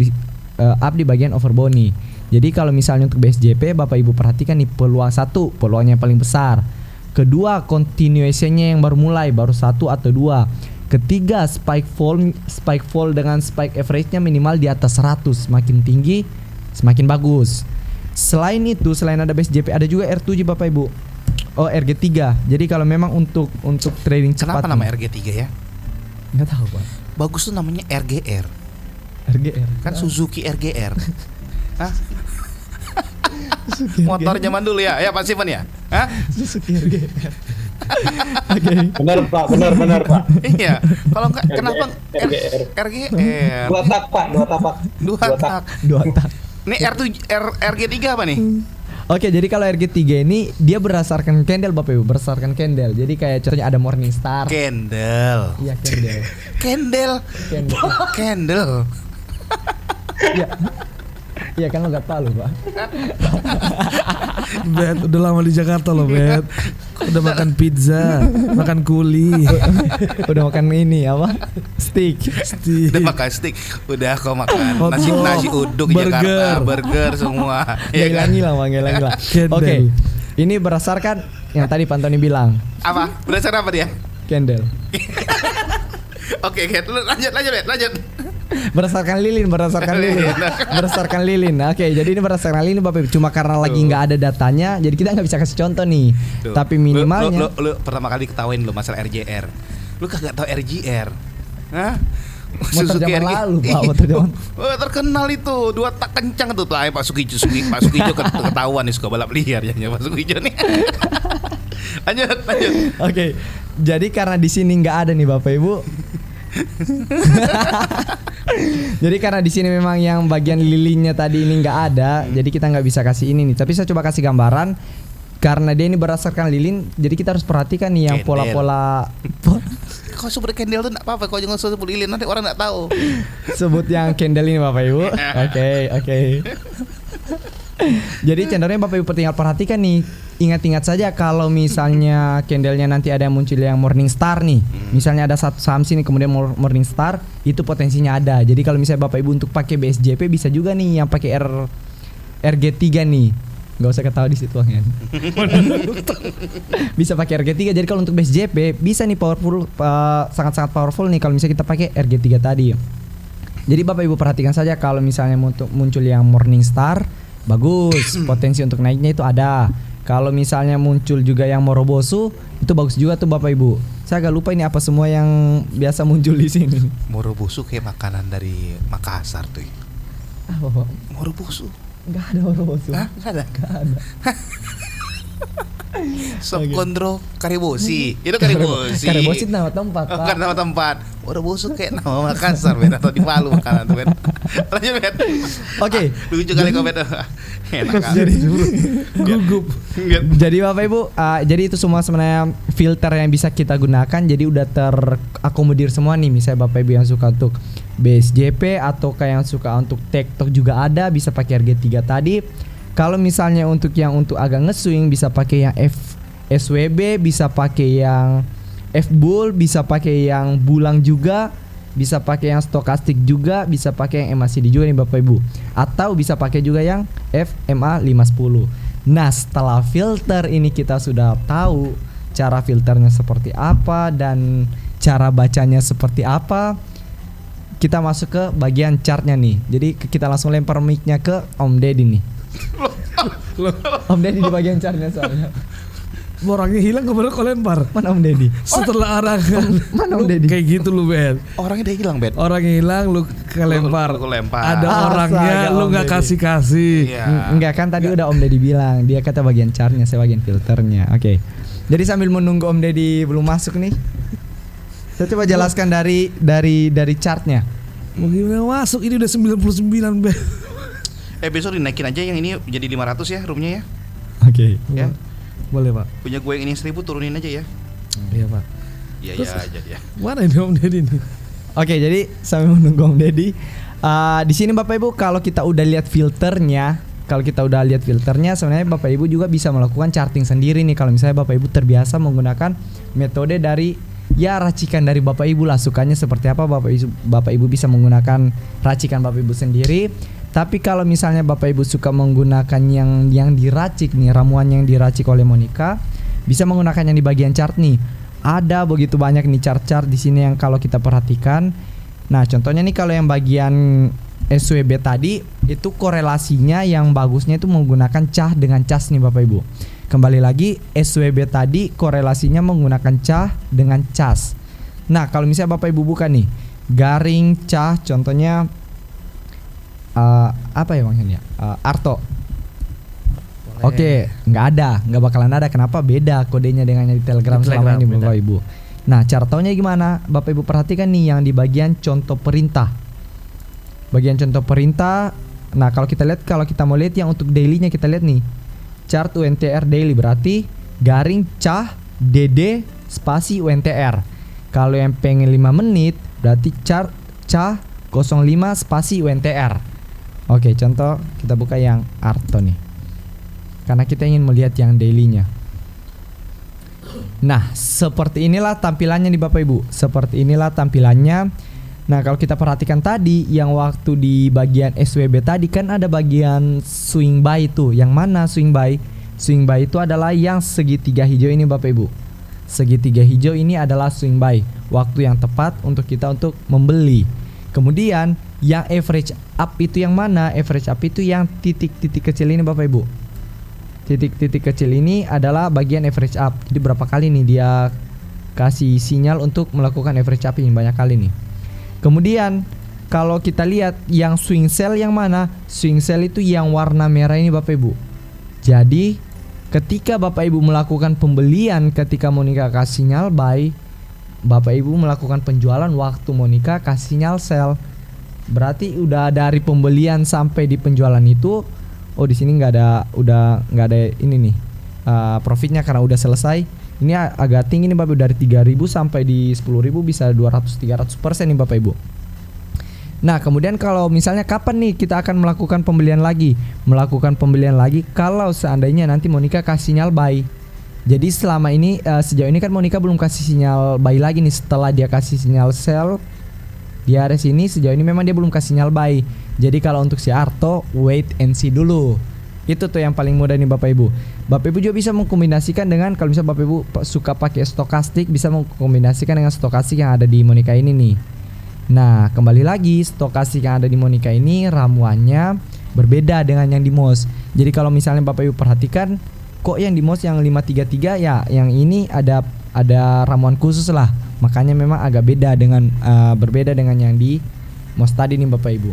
S2: nih. Jadi kalau misalnya untuk BSJP Bapak Ibu perhatikan nih peluangnya yang paling besar. Kedua, continuation-nya yang baru mulai, baru 1 atau 2. Ketiga, spike fall dengan spike average-nya minimal di atas 100, semakin tinggi semakin bagus. Selain itu, selain ada BSJP ada juga R7 Bapak Ibu. Oh, RG3. Jadi kalau memang untuk trading cepat.
S3: Kenapa nama RG3 ya?
S2: Enggak tahu, Pak.
S3: Bagus tuh namanya RGR.
S2: RGR.
S3: Kan Suzuki RGR. Hah? Motor zaman dulu ya Pak Simon ya? Hah?
S2: Suzuki RGR. Oke.
S4: Benar Pak.
S3: Iya. Kalau enggak kenapa RGR?
S4: Dua tak.
S3: Nih RG3 apa nih?
S2: Oke, jadi kalau RG3 ini dia berdasarkan candle Bapak Ibu, berdasarkan candle. Jadi kayak contohnya ada Morningstar.
S3: Candle.
S2: Iya, candle.
S3: Candle.
S2: Iya. Iya kan lo gak tahu Pak.
S1: Bet, udah lama di Jakarta loh Bet. Udah makan pizza, makan kuli.
S2: Udah makan ini apa? Steak.
S3: Udah makan steak. Udah kau makan
S1: Hotdog,
S3: nasi uduk Jakarta, burger semua.
S2: Ya ngilang lah. Oke. Ini berdasarkan yang tadi Pak Antoni bilang.
S3: Apa? Berdasarkan apa dia?
S2: Candle.
S3: Oke, lanjut.
S2: Berdasarkan lilin. Oke, jadi ini berdasarkan lilin Bapak Ibu. Cuma karena lagi nggak ada datanya, jadi kita nggak bisa kasih contoh nih.
S3: Tuh.
S2: Tapi minimalnya.
S3: Lu pertama kali ketahuin lu masalah RJR. Lu kagak tahu RGR. Hah?
S2: Motor zaman lalu Pak, motor zaman.
S3: Terkenal itu, 2 tak kencang tuh. Pak Sukijo ketahuan nih suka balap liar ya Pak Sukijo nih. Lanjut.
S2: Oke. Jadi karena di sini nggak ada nih Bapak Ibu. Jadi karena di sini memang yang bagian lilinnya tadi ini nggak ada, jadi kita nggak bisa kasih ini nih. Tapi saya coba kasih gambaran. Karena dia ini berdasarkan lilin, jadi kita harus perhatikan nih yang pola-pola.
S3: Kau sebut candle tuh nggak apa-apa, kau jangan sebut lilin nanti orang nggak tahu.
S2: Sebut yang candle ini Bapak Ibu. Oke. Jadi cenderungnya Bapak Ibu tinggal perhatikan nih. Ingat-ingat saja kalau misalnya candlenya nanti ada yang muncul yang Morningstar nih. Misalnya ada satu saham sini kemudian Morningstar, itu potensinya ada. Jadi kalau misalnya Bapak Ibu untuk pakai BSJP bisa juga nih yang pakai RG3 nih. Gak usah ketawa di situ kan. Bisa pakai RG3. Jadi kalau untuk BSJP bisa nih powerful, sangat-sangat powerful nih kalau misalnya kita pakai RG3 tadi. Jadi Bapak Ibu perhatikan saja kalau misalnya muncul yang Morningstar, bagus, potensi untuk naiknya itu ada. Kalau misalnya muncul juga yang Morobosu, itu bagus juga tuh Bapak Ibu. Saya agak lupa ini apa semua yang biasa muncul di sini.
S3: Morobosu kayak makanan dari Makassar tuh.
S2: Ah, Bapak.
S3: Morobosu.
S2: Enggak ada Morobosu.
S3: Hah? Nggak ada.
S2: Enggak ada.
S3: Sop kontrol Karibosi. Itu Karibosi.
S2: Karibosi nama tempat,
S3: Oh,
S2: Pak.
S3: kan nama tempat. Morobosu kayak nama Makassar, Ben, atau di Palu makanan tuh, Ben. Lanjut, Ben.
S2: Oke.
S3: Lucu kali kok, Ben. Enak kali.
S2: Jadi
S1: Gugup.
S2: Jadi Bapak Ibu, jadi itu semua sebenarnya filter yang bisa kita gunakan. Jadi udah terakomodir semua nih. Misalnya Bapak Ibu yang suka untuk BSJP atau kayak yang suka untuk TikTok juga ada, bisa pakai RG3 tadi. Kalau misalnya untuk yang untuk agak nge-swing bisa pakai yang FSWB, bisa pakai yang F-Bull, bisa pakai yang bulang juga, bisa pakai yang stokastik juga, bisa pakai yang MACD juga nih Bapak Ibu. Atau bisa pakai juga yang FMA 510. Nah, setelah filter ini kita sudah tahu cara filternya seperti apa dan cara bacanya seperti apa. Kita masuk ke bagian chartnya nih. Jadi kita langsung lempar mic-nya ke Om Deddy nih. Om Deddy di bagian chartnya soalnya.
S1: Orangnya hilang kemana kau lempar?
S2: Mana Om Deddy?
S1: Setelah arangan.
S2: Mana Om
S1: Lu
S2: Deddy?
S1: Kayak gitu lu, Ben.
S3: Orangnya udah hilang, Ben.
S1: Orangnya hilang, lu kelempar.
S3: Lu lempar.
S1: Ada orangnya,
S2: Astaga,
S1: lu
S2: Om
S1: nggak
S2: Deddy.
S1: kasih.
S3: Iya.
S2: Enggak kan tadi udah Om Deddy bilang dia kata bagian chartnya, saya bagian filternya. Oke. Jadi sambil menunggu Om Deddy belum masuk nih, saya coba jelaskan dari chartnya.
S1: Mau gimana masuk? Ini udah 99, Ben.
S3: Besok dinaikin aja yang ini jadi 500 ya roomnya ya.
S2: Oke.
S3: Ya.
S1: Boleh, Pak.
S3: Punya gue yang ini 1000 turunin aja ya.
S1: Iya, Pak.
S3: Iya
S1: Terus-
S3: ya jadi ya.
S1: Mana ini Om Deddy nih?
S2: Oke, jadi sambil menunggu Om Deddy, di sini Bapak Ibu kalau kita udah lihat filternya, sebenarnya Bapak Ibu juga bisa melakukan charting sendiri nih. Kalau misalnya Bapak Ibu terbiasa menggunakan metode dari ya racikan dari Bapak Ibu lah, sukanya seperti apa Bapak Ibu bisa menggunakan racikan Bapak Ibu sendiri. Tapi kalau misalnya Bapak Ibu suka menggunakan yang diracik nih, ramuan yang diracik oleh Monica, bisa menggunakan yang di bagian chart nih. Ada begitu banyak nih chart-chart di sini yang kalau kita perhatikan. Nah, contohnya nih kalau yang bagian SWB tadi itu korelasinya yang bagusnya itu menggunakan CAH dengan CAS nih Bapak Ibu. Kembali lagi SWB tadi korelasinya menggunakan CAH dengan CAS. Nah, kalau misalnya Bapak Ibu buka nih garing CAH contohnya apa ya Bang Hen ya? Arto. Oke, nggak bakalan ada. Kenapa? Beda kodenya dengan yang di Telegram
S1: Di
S2: selama
S1: Telegram,
S2: ini
S1: beda.
S2: Bapak Ibu. Nah, cara taunya gimana? Bapak Ibu perhatikan nih yang di bagian contoh perintah. Bagian contoh perintah. Nah, kalau kita mau lihat yang untuk daily-nya kita lihat nih. Chart UNTR daily berarti garing CAH DD spasi UNTR. Kalau yang pengen 5 menit berarti chart CAH 05 spasi UNTR. Oke, contoh kita buka yang Arto nih. Karena kita ingin melihat yang daily-nya. Nah, seperti inilah tampilannya nih Bapak Ibu. Seperti inilah tampilannya. Nah, kalau kita perhatikan tadi yang waktu di bagian SWB tadi kan ada bagian swing buy itu. Yang mana swing buy? Swing buy itu adalah yang segitiga hijau ini Bapak Ibu. Segitiga hijau ini adalah swing buy. Waktu yang tepat untuk kita untuk membeli. Kemudian yang average up itu yang mana? Average up itu yang titik-titik kecil ini Bapak Ibu. Titik-titik kecil ini adalah bagian average up. Jadi berapa kali nih dia kasih sinyal untuk melakukan average up ini, banyak kali nih. Kemudian kalau kita lihat yang swing sell yang mana? Swing sell itu yang warna merah ini Bapak Ibu. Jadi ketika Bapak Ibu melakukan pembelian ketika Monica kasih sinyal buy, Bapak Ibu melakukan penjualan waktu Monica kasih sinyal sell. Berarti udah dari pembelian sampai di penjualan itu, oh di sini nggak ada ini nih profitnya karena udah selesai. Ini agak tinggi nih Bapak Ibu, dari 3.000 sampai di 10.000 bisa 200-300% nih Bapak Ibu. Nah, kemudian kalau misalnya kapan nih kita akan melakukan pembelian lagi? Melakukan pembelian lagi kalau seandainya nanti Monica kasih sinyal buy. Jadi selama ini sejauh ini kan Monica belum kasih sinyal buy lagi nih. Setelah dia kasih sinyal sell di area sini, sejauh ini memang dia belum kasih sinyal buy. Jadi kalau untuk si Arto, wait and see dulu. Itu tuh yang paling mudah nih Bapak Ibu. Bapak Ibu juga bisa mengkombinasikan dengan, kalau misalnya Bapak Ibu suka pakai stokastik, bisa mengkombinasikan dengan stokastik yang ada di Monica ini nih. Nah, kembali lagi stokastik yang ada di Monica ini ramuannya berbeda dengan yang di MOS. Jadi kalau misalnya Bapak Ibu perhatikan kok yang di MOS yang 533 ya yang ini ada ramuan khusus lah. Makanya memang agak berbeda dengan yang di MOS tadi nih Bapak Ibu.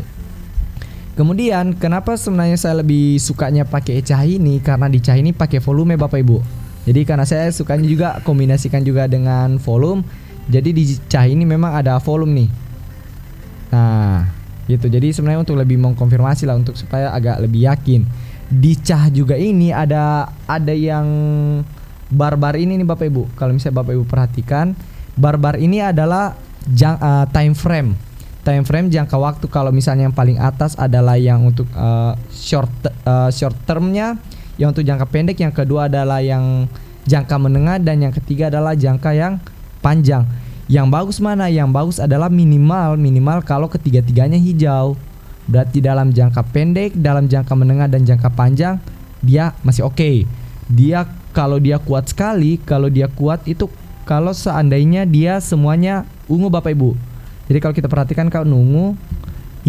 S2: Kemudian kenapa sebenarnya saya lebih sukanya pakai ECH ini, karena di ECH ini pakai volume Bapak Ibu. Jadi karena saya sukanya juga kombinasikan juga dengan volume. Jadi di ECH ini memang ada volume nih. Nah, gitu. Jadi sebenarnya untuk lebih mengkonfirmasi lah, untuk supaya agak lebih yakin. Di ECH juga ini ada yang bar ini nih Bapak Ibu. Kalau misalnya Bapak Ibu perhatikan, bar ini adalah time frame. Time frame jangka waktu. Kalau misalnya yang paling atas adalah yang untuk short termnya, yang untuk jangka pendek. Yang kedua adalah yang jangka menengah, dan yang ketiga adalah jangka yang panjang. Yang bagus mana? Yang bagus adalah minimal kalau ketiga-tiganya hijau. Berarti dalam jangka pendek, dalam jangka menengah, dan jangka panjang dia masih oke. Dia kalau dia kuat sekali, kalau dia kuat itu kalau seandainya dia semuanya ungu Bapak Ibu. Jadi kalau kita perhatikan kalau ungu,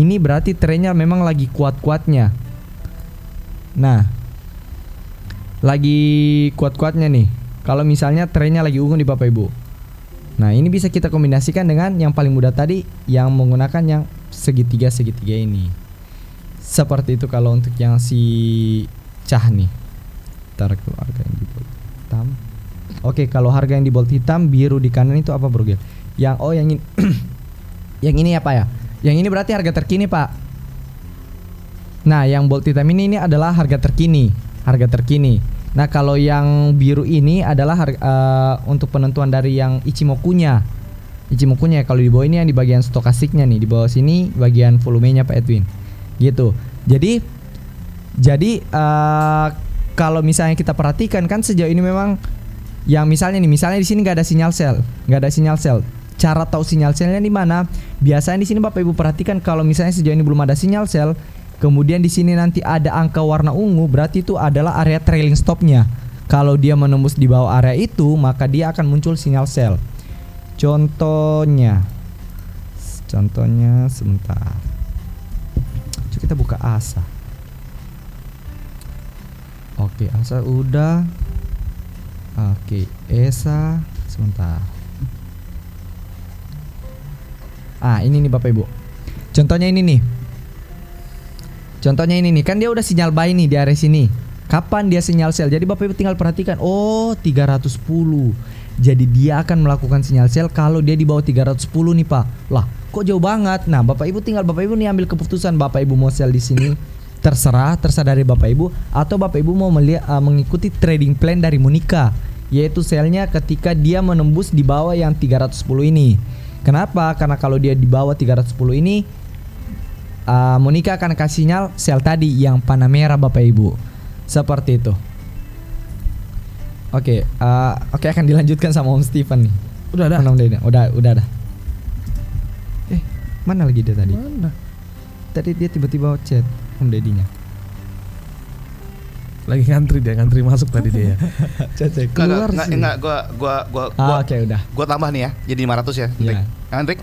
S2: ini berarti trennya memang lagi kuat-kuatnya. Nah, lagi kuat-kuatnya nih. Kalau misalnya trennya lagi ungu di Bapak Ibu. Nah, ini bisa kita kombinasikan dengan yang paling mudah tadi, yang menggunakan yang segitiga ini. Seperti itu kalau untuk yang si cah nih. Ntar kalau harga yang di bold hitam. Oke, kalau harga yang di bold hitam biru di kanan itu apa Bro Gil? Yang ini yang ini apa ya? Yang ini berarti harga terkini Pak. Nah, yang bold hitam ini adalah harga terkini. Nah, kalau yang biru ini adalah untuk penentuan dari yang Ichimokunya. Kalau di bawah ini yang di bagian stokastiknya nih, di bawah sini bagian volumenya Pak Edwin. Gitu. Jadi kalau misalnya kita perhatikan kan sejauh ini memang yang misalnya di sini nggak ada sinyal sel. Cara tahu sinyal selnya di mana? Biasanya di sini Bapak Ibu perhatikan kalau misalnya sejauh ini belum ada sinyal sel. Kemudian di sini nanti ada angka warna ungu, berarti itu adalah area trailing stopnya. Kalau dia menembus di bawah area itu, maka dia akan muncul sinyal sell. Contohnya sebentar. Coba kita buka ASA. Oke, ASA udah. Oke, ESA sebentar. Ini nih Bapak Ibu. Contohnya ini nih, kan dia udah sinyal buy nih di area sini. Kapan dia sinyal sell? Jadi Bapak Ibu tinggal perhatikan, 310. Jadi dia akan melakukan sinyal sell kalau dia di bawah 310 nih Pak. Lah, kok jauh banget? Nah, Bapak Ibu nih ambil keputusan, Bapak Ibu mau sell di sini. Terserah dari Bapak Ibu, atau Bapak Ibu mau mengikuti trading plan dari Monica, yaitu sellnya ketika dia menembus di bawah yang 310 ini. Kenapa? Karena kalau dia di bawah 310 ini, Monica akan kasih sinyal sell tadi yang panah merah Bapak Ibu. Seperti itu. Oke, akan dilanjutkan sama Om Steven nih.
S1: Udah ada.
S2: Udah ada. Mana lagi dia tadi?
S1: Mana?
S2: Tadi dia tiba-tiba chat Om Dedinya.
S1: Lagi ngantri masuk tadi dia.
S2: Cek.
S1: Keluar sih.
S3: Enggak, gua
S2: Oke, udah.
S3: Gua tambah nih ya, jadi 500 ya.
S2: Iya.
S3: Rik.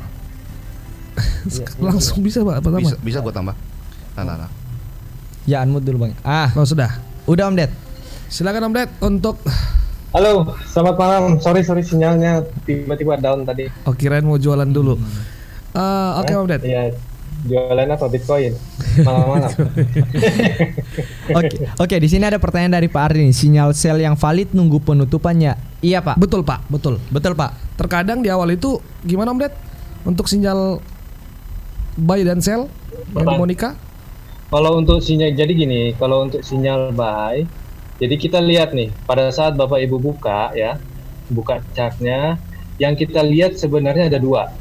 S1: Langsung bisa Pak, pertama.
S3: Bisa gua tambah. Nah.
S2: Ya, unmute dulu Bang.
S1: Oh, sudah.
S2: Udah Om Ded.
S1: Silakan Om Ded untuk.
S4: Halo, selamat malam. Sorry sinyalnya tiba-tiba down tadi.
S1: Oh, kirain mau jualan dulu. Oke Om Ded.
S4: Iya. Jualan apa? Bitcoin. Malam-malam.
S2: Oke, di sini ada pertanyaan dari Pak Ardi nih. Sinyal sell yang valid nunggu penutupannya. Iya, Pak.
S1: Betul Pak.
S2: Betul, Pak.
S1: Terkadang di awal itu gimana Om Ded? Untuk sinyal buy dan sell yang di Monica?
S4: Kalau untuk sinyal, jadi gini, kalau untuk sinyal buy, jadi kita lihat nih, pada saat Bapak Ibu buka chartnya, yang kita lihat sebenarnya ada dua,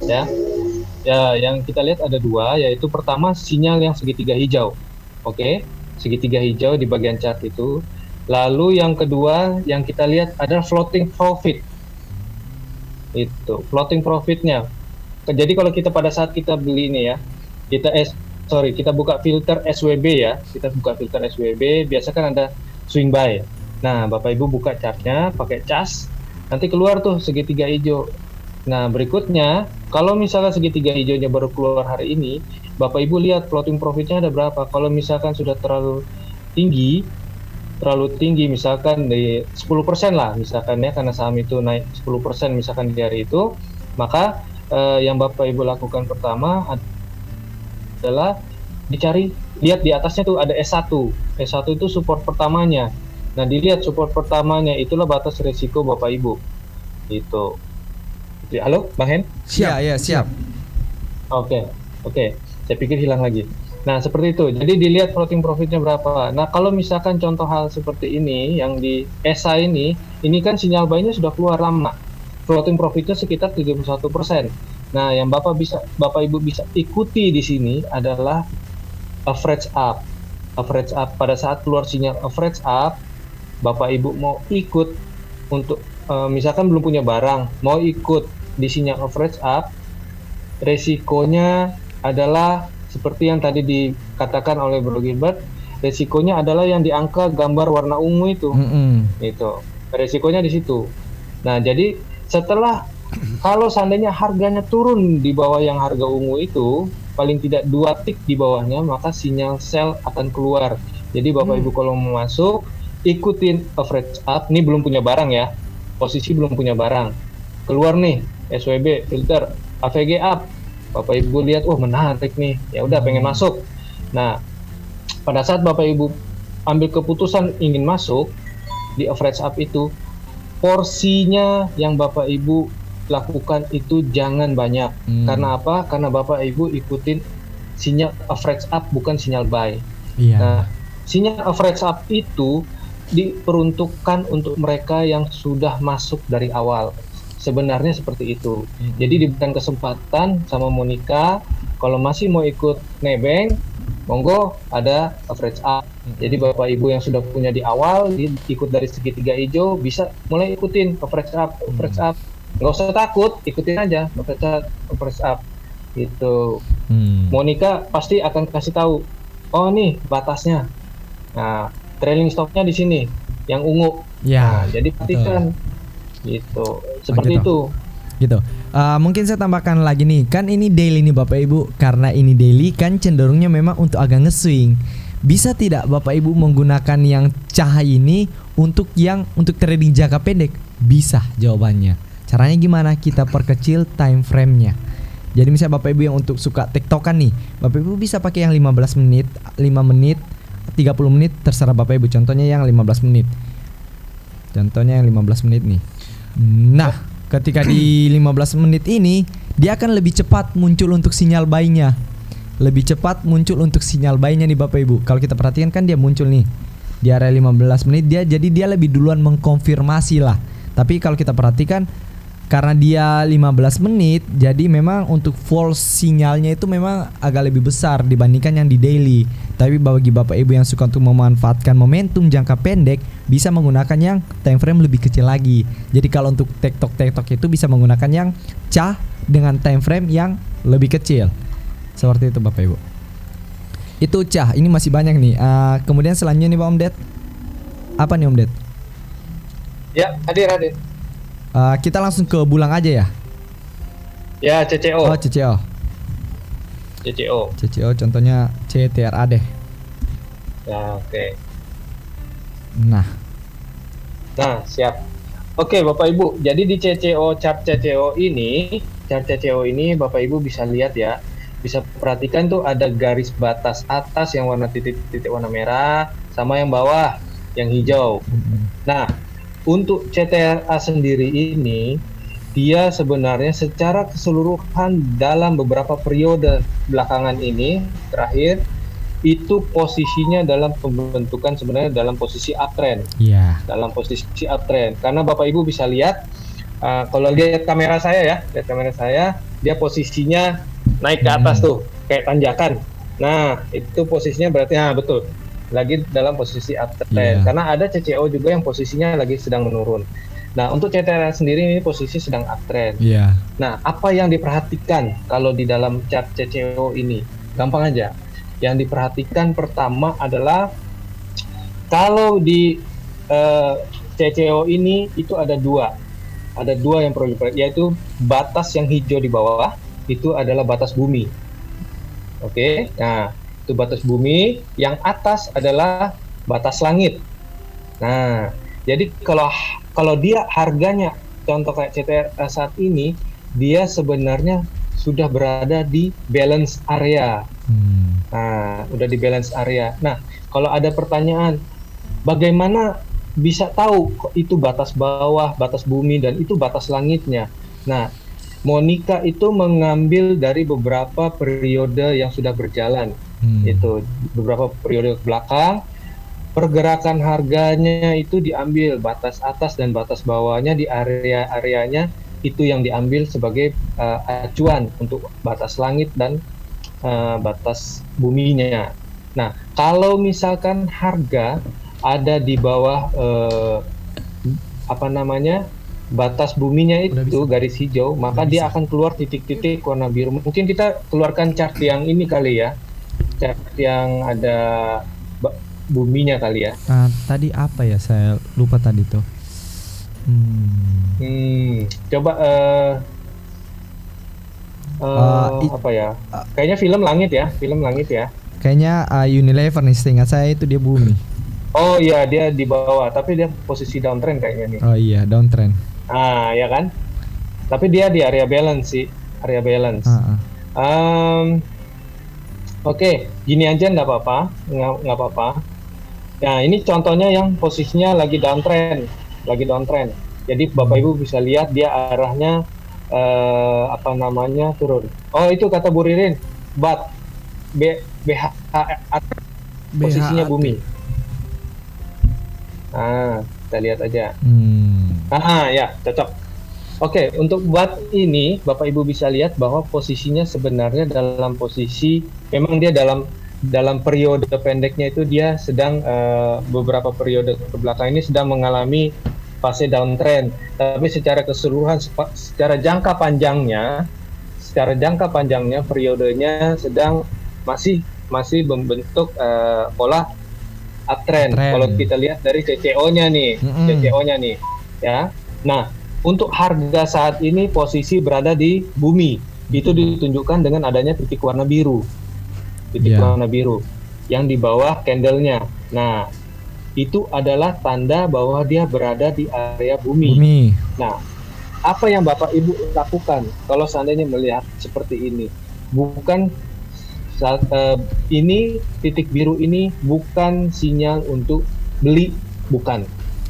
S4: ya, yang kita lihat ada dua, yaitu pertama sinyal yang segitiga hijau, oke, segitiga hijau di bagian chart itu, lalu yang kedua yang kita lihat ada floating profit, itu floating profitnya. Jadi kalau kita pada saat kita beli ini ya, kita buka filter SWB ya, biasa kan ada swing buy. Nah, Bapak Ibu buka chartnya pakai cas, nanti keluar tuh segitiga hijau. Nah, berikutnya kalau misalnya segitiga hijaunya baru keluar hari ini, Bapak Ibu lihat floating profitnya ada berapa. Kalau misalkan sudah terlalu tinggi, terlalu tinggi, misalkan di 10% lah misalkan ya, karena saham itu naik 10% misalkan di hari itu, maka yang Bapak Ibu lakukan pertama adalah lihat di atasnya tuh ada S1. S1 itu support pertamanya. Nah, dilihat support pertamanya, itulah batas risiko Bapak Ibu. Itu. Halo, Bang Hen?
S2: Siap, ya, siap.
S4: Oke. Saya pikir hilang lagi. Nah, seperti itu. Jadi dilihat floating profitnya berapa. Nah, kalau misalkan contoh hal seperti ini, yang di ESA ini kan sinyal buy-nya sudah keluar lama. Floating profitnya sekitar 71%. Nah, yang Bapak Ibu bisa ikuti di sini adalah average up. Average up, pada saat keluar sinyal average up, Bapak Ibu mau ikut untuk misalkan belum punya barang, mau ikut di sinyal average up, resikonya adalah seperti yang tadi dikatakan oleh Bro Gilbert, resikonya adalah yang di angka gambar warna ungu itu. Itu. Resikonya di situ. Nah, jadi setelah kalau seandainya harganya turun di bawah yang harga ungu itu, paling tidak 2 tick di bawahnya, maka sinyal sell akan keluar. Jadi Bapak Ibu kalau mau masuk, ikutin average up. Ini belum punya barang ya. Posisi belum punya barang. Keluar nih SWB filter AVG up. Bapak Ibu lihat, menarik nih, ya udah pengen masuk. Nah, pada saat Bapak Ibu ambil keputusan ingin masuk di average up itu, porsinya yang Bapak Ibu lakukan itu jangan banyak. Karena apa? Karena Bapak Ibu ikutin sinyal average up, bukan sinyal buy. Nah, sinyal average up itu diperuntukkan untuk mereka yang sudah masuk dari awal. Sebenarnya seperti itu. Jadi diberikan kesempatan sama Monica, kalau masih mau ikut nebeng, monggo ada average up. Jadi Bapak Ibu yang sudah punya di awal, ikut dari segitiga hijau, bisa mulai ikutin average up. Nggak usah takut, ikutin aja average up. Gitu. Monica pasti akan kasih tahu, nih batasnya. Nah, trailing stopnya di sini, yang ungu. Nah, jadi perhatikan. Gitu, seperti itu.
S2: Gitu. Mungkin saya tambahkan lagi nih, kan ini daily nih Bapak Ibu. Karena ini daily kan cenderungnya memang untuk agak nge-swing. Bisa tidak Bapak Ibu menggunakan yang cah ini untuk trading jangka pendek? Bisa jawabannya. Caranya gimana? Kita perkecil time frame-nya. Jadi misalnya Bapak Ibu yang untuk suka tiktokan nih, Bapak Ibu bisa pakai yang 15 menit, 5 menit, 30 menit, terserah Bapak Ibu. Contohnya yang 15 menit. Contohnya yang 15 menit nih. Nah, ketika di 15 menit ini, dia akan lebih cepat muncul untuk sinyal buy-nya. Lebih cepat muncul untuk sinyal buy-nya nih Bapak Ibu. Kalau kita perhatikan kan dia muncul nih di area 15 menit, jadi dia lebih duluan mengkonfirmasi lah. Tapi kalau kita perhatikan, karena dia 15 menit, jadi memang untuk false sinyalnya itu memang agak lebih besar dibandingkan yang di daily. Tapi bagi Bapak Ibu yang suka untuk memanfaatkan momentum jangka pendek, bisa menggunakan yang time frame lebih kecil lagi. Jadi kalau untuk TikTok itu bisa menggunakan yang cah dengan time frame yang lebih kecil. Seperti itu Bapak Ibu. Itu cah, ini masih banyak nih. Kemudian selanjutnya nih Pak Om Ded. Apa nih Om Ded?
S4: Ya, hadir.
S2: Kita langsung ke bulang aja ya.
S4: Ya, CCO.
S2: Oh, CCO. CCO contohnya CTRA deh.
S4: Ya, oke.
S2: Nah,
S4: siap. Oke, Bapak Ibu. Jadi di chart CCO ini Bapak Ibu bisa lihat ya. Bisa perhatikan tuh ada garis batas atas yang warna titik-titik warna merah sama yang bawah yang hijau. Nah, untuk CTRA sendiri ini, dia sebenarnya secara keseluruhan dalam beberapa periode belakangan ini terakhir, itu posisinya dalam pembentukan sebenarnya dalam posisi uptrend. Dalam posisi uptrend. Karena Bapak Ibu bisa lihat, kalau lihat kamera saya, dia posisinya naik ke atas tuh, kayak tanjakan. Nah, itu posisinya berarti, betul. Lagi dalam posisi uptrend. Karena ada CCO juga yang posisinya lagi sedang menurun. Nah, untuk CTRA sendiri ini posisi sedang uptrend. Nah, apa yang diperhatikan kalau di dalam chart CCO ini? Gampang aja. Yang diperhatikan pertama adalah kalau di CCO ini itu ada dua yang perlu diperhatikan, yaitu batas yang hijau di bawah itu adalah batas bumi. Oke, nah itu batas bumi, yang atas adalah batas langit. Nah, jadi kalau dia harganya contoh kayak CTRA saat ini, dia sebenarnya sudah berada di balance area. Nah, udah di balance area. Nah, kalau ada pertanyaan, bagaimana bisa tahu itu batas bawah, batas bumi, dan itu batas langitnya? Nah, Monica itu mengambil dari beberapa periode yang sudah berjalan. Itu beberapa periode ke belakang, pergerakan harganya itu diambil batas atas dan batas bawahnya di area-areanya itu yang diambil sebagai acuan untuk batas langit dan batas buminya. Nah, kalau misalkan harga ada di bawah batas buminya itu garis hijau, maka dia akan keluar titik-titik warna biru. Mungkin kita keluarkan chart yang ini kali ya, chart yang ada buminya kali ya.
S2: Tadi apa ya? Saya lupa tadi tuh.
S4: Coba apa ya? Kayaknya film langit ya.
S2: Kayaknya Unilever nih, seingat saya itu dia bumi.
S4: Oh iya, dia di bawah, tapi dia posisi downtrend kayaknya nih.
S2: Oh iya, downtrend.
S4: Ya kan? Tapi dia di area balance sih, area balance. Oke, gini aja nggak apa-apa. Nah, ini contohnya yang posisinya lagi downtrend. Jadi Bapak Ibu bisa lihat dia arahnya turun. Oh, itu kata Bu Ririn, posisinya bumi. Kita lihat aja. Ya, cocok. Oke, untuk BAT ini Bapak Ibu bisa lihat bahwa posisinya sebenarnya dalam posisi, memang dia dalam periode pendeknya itu dia sedang beberapa periode ke belakang ini sedang mengalami fase downtrend. Tapi secara keseluruhan, secara jangka panjangnya periodenya sedang masih membentuk pola uptrend. Kalau kita lihat dari CCO-nya nih, ya. Nah, untuk harga saat ini posisi berada di bumi. Itu ditunjukkan dengan adanya titik warna biru. Warna biru yang di bawah candlenya. Nah, itu adalah tanda bahwa dia berada di area bumi. Nah, apa yang Bapak Ibu lakukan kalau seandainya melihat seperti ini? Ini titik biru ini bukan sinyal untuk beli, bukan.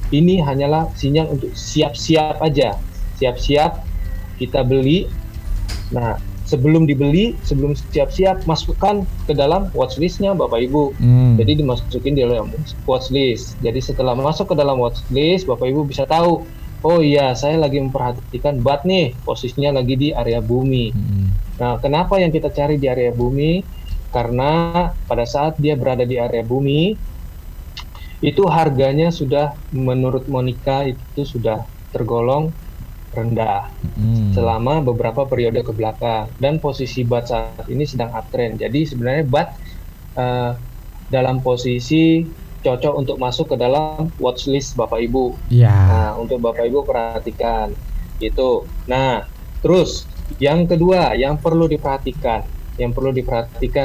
S4: Ini hanyalah sinyal untuk siap-siap aja. Siap-siap kita beli. Nah, sebelum siap-siap, masukkan ke dalam watchlist-nya Bapak Ibu. Jadi dimasukin di dalam watchlist. Jadi setelah masuk ke dalam watchlist, Bapak Ibu bisa tahu, oh iya, saya lagi memperhatikan BAT nih, posisinya lagi di area bumi. Nah, kenapa yang kita cari di area bumi? Karena pada saat dia berada di area bumi, itu harganya sudah, menurut Monica, itu sudah tergolong rendah selama beberapa periode ke belakang, dan posisi BAT saat ini sedang uptrend. Jadi sebenarnya BAT dalam posisi cocok untuk masuk ke dalam watchlist Bapak Ibu. Nah, untuk Bapak Ibu perhatikan gitu. Nah, terus yang kedua yang perlu diperhatikan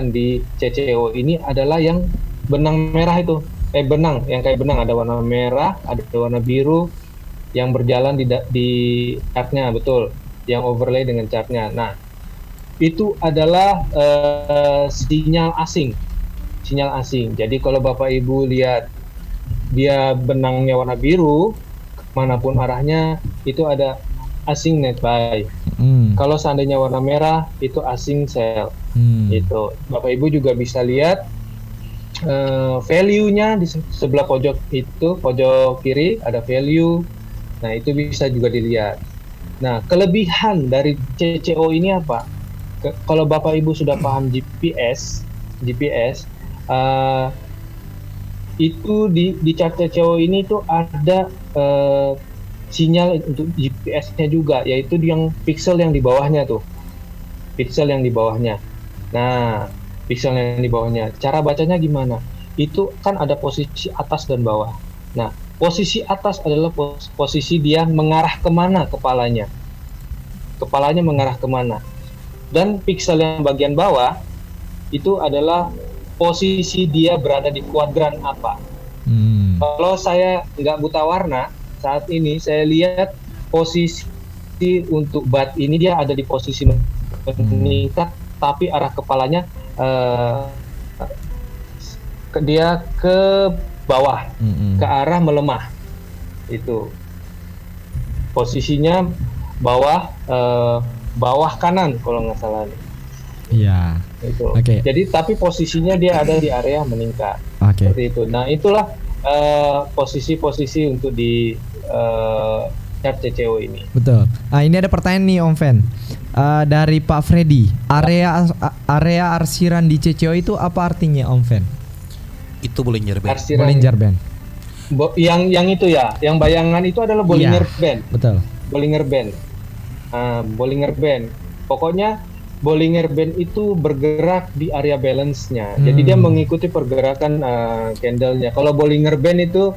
S4: di CCO ini adalah yang benang merah itu. Yang kayak benang, ada warna merah, ada warna biru yang berjalan di chartnya, betul, yang overlay dengan chartnya. Nah, itu adalah sinyal asing. Jadi kalau Bapak Ibu lihat dia benangnya warna biru, manapun arahnya itu ada asing net buy. Kalau seandainya warna merah itu asing sell. Itu Bapak Ibu juga bisa lihat value-nya di sebelah pojok kiri ada value. Nah, itu bisa juga dilihat. Nah, kelebihan dari CCO ini apa? Kalau Bapak Ibu sudah paham GPS, itu di chart CCO ini tuh ada sinyal untuk GPS-nya juga, yaitu yang pixel yang di bawahnya tuh. Nah, pixel yang di bawahnya. Cara bacanya gimana? Itu kan ada posisi atas dan bawah. Nah, posisi atas adalah posisi dia mengarah kemana kepalanya. Kepalanya mengarah kemana. Dan pixel yang bagian bawah itu adalah posisi dia berada di kuadran apa. Kalau saya nggak buta warna, saat ini saya lihat posisi untuk bat ini dia ada di posisi meningkat, tapi arah kepalanya dia ke bawah, ke arah melemah. Itu posisinya bawah kanan kalau nggak salah.
S2: Iya.
S4: Itu.
S2: Oke.
S4: Jadi tapi posisinya dia ada di area meningkat.
S2: Oke.
S4: Seperti itu. Nah itulah posisi-posisi untuk di chart CCO ini.
S2: Betul. Ini ada pertanyaan nih Om Fen. Dari Pak Freddy. Area arsiran di CCO itu apa artinya Om Fen?
S3: Itu Bollinger Band.
S2: Bollinger Band.
S4: Yang itu ya, yang bayangan itu adalah Bollinger Band.
S2: Betul.
S4: Bollinger Band. Bollinger Band. Pokoknya Bollinger Band itu bergerak di area balance-nya. Jadi dia mengikuti pergerakan candle-nya. Kalau Bollinger Band itu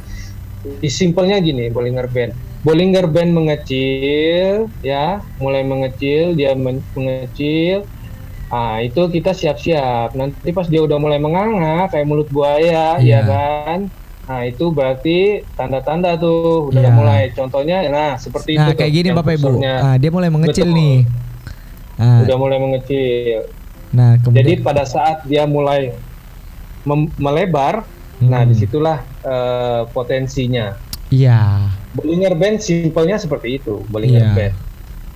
S4: simpelnya gini, Bollinger Band. Bollinger Band mengecil, ya, mulai mengecil, dia mengecil. Itu kita siap-siap. Nanti pas dia udah mulai menganga kayak mulut buaya, ya kan? Nah, itu berarti tanda-tanda tuh udah mulai. Contohnya, nah seperti itu.
S2: Nah, kayak gini Bapak Ibu. Dia mulai mengecil
S4: Betul.
S2: nih.
S4: Udah mulai mengecil.
S2: Nah, kemudian
S4: Jadi pada saat dia mulai melebar, nah disitulah potensinya.
S2: Iya.
S4: Bollinger Band simpelnya seperti itu, Bollinger Band.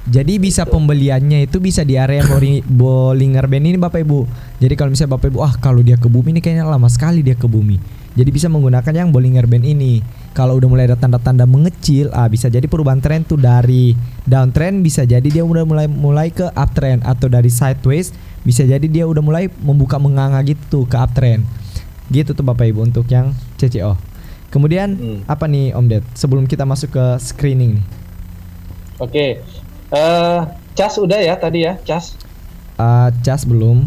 S2: Jadi bisa pembeliannya itu bisa di area Bollinger Band ini Bapak Ibu. Jadi kalau misalnya Bapak Ibu, kalau dia ke bumi ini kayaknya lama sekali dia ke bumi. Jadi bisa menggunakan yang Bollinger Band ini. Kalau udah mulai ada tanda-tanda mengecil, bisa jadi perubahan tren tuh dari downtrend, bisa jadi dia udah mulai ke uptrend, atau dari sideways bisa jadi dia udah mulai membuka menganga gitu ke uptrend. Gitu tuh Bapak Ibu untuk yang CCO. Kemudian apa nih Om Ded? Sebelum kita masuk ke screening nih.
S4: Oke. Cas udah ya tadi ya, cas.
S2: Cas belum.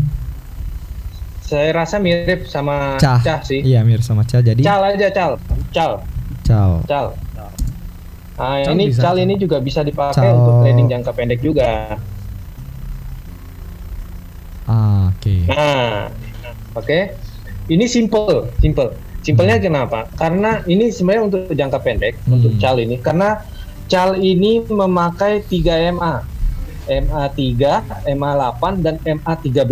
S4: Saya rasa mirip sama
S2: Cah
S4: sih.
S2: Iya, mirip sama Cah. Jadi
S4: Cal aja, Cal. Ini Cal ini juga bisa dipakai untuk trading jangka pendek juga.
S2: Oke.
S4: Nah, oke. Ini simpelnya kenapa? Karena ini sebenarnya untuk jangka pendek untuk Cal ini. Karena Cal ini memakai 3 MA. MA3, MA8 dan MA13.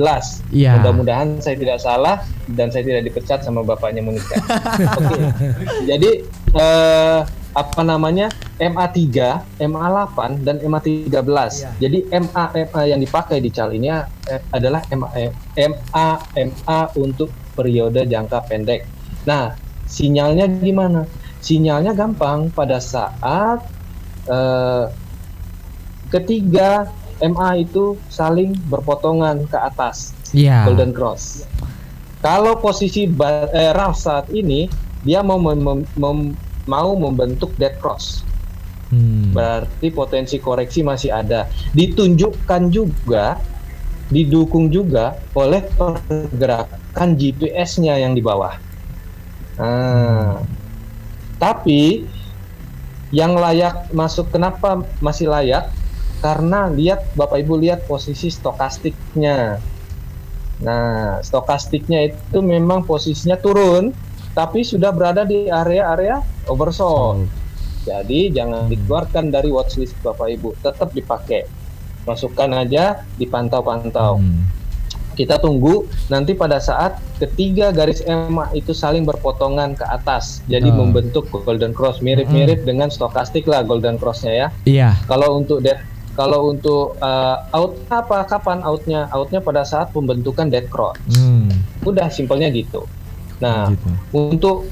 S2: Iya.
S4: Mudah-mudahan saya tidak salah dan saya tidak dipecat sama bapaknya Monica. Oke. Jadi MA3, MA8 dan MA13. Jadi MA yang dipakai di Cal ini adalah MA untuk periode jangka pendek. Nah, sinyalnya gimana? Sinyalnya gampang pada saat ketiga MA itu saling berpotongan ke atas, Golden Cross. Kalau posisi Ralph saat ini dia mau membentuk Dead Cross, berarti potensi koreksi masih ada. Ditunjukkan juga, didukung juga oleh pergerakan GPS-nya yang di bawah. Tapi yang layak masuk, kenapa masih layak? Karena Bapak Ibu lihat posisi stokastiknya. Nah, stokastiknya itu memang posisinya turun, tapi sudah berada di area-area oversold. Jadi jangan dikeluarkan dari watchlist Bapak Ibu, tetap dipakai. Masukkan aja, dipantau-pantau. Kita tunggu nanti pada saat ketiga garis EMA itu saling berpotongan ke atas, jadi membentuk Golden Cross, mirip-mirip dengan stokastik lah Golden Cross-nya ya. Iya. Kalau untuk out kapan outnya? Outnya pada saat pembentukan Dead Cross. Udah simpelnya gitu. Nah, untuk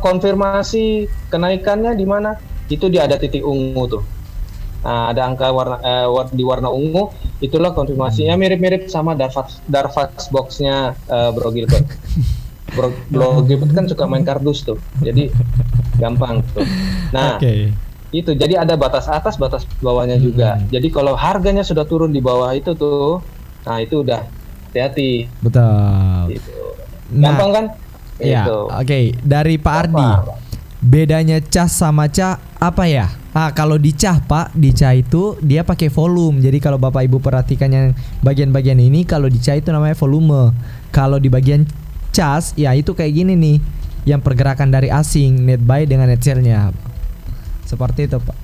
S4: konfirmasi kenaikannya di mana? Itu dia ada titik ungu tuh. Nah, ada angka di warna ungu, itulah konfirmasinya, mirip-mirip sama Darvax box-nya Bro Gilbert. Bro Gilbert kan suka main kardus tuh, jadi gampang tuh. Nah, itu jadi ada batas atas, batas bawahnya juga. Jadi kalau harganya sudah turun di bawah itu tuh, nah itu udah hati-hati. Betul. Gitu. Gampang kan?
S2: Iya. Oke. Dari Pak Ardi, bedanya cas sama ca apa ya? Kalau di Cah Pak, di Cah itu dia pakai volume. Jadi kalau Bapak Ibu perhatikan yang bagian-bagian ini, kalau di Cah itu namanya volume. Kalau di bagian cas, ya itu kayak gini nih. yang pergerakan dari asing, net buy dengan net sell-nya. Seperti itu Pak.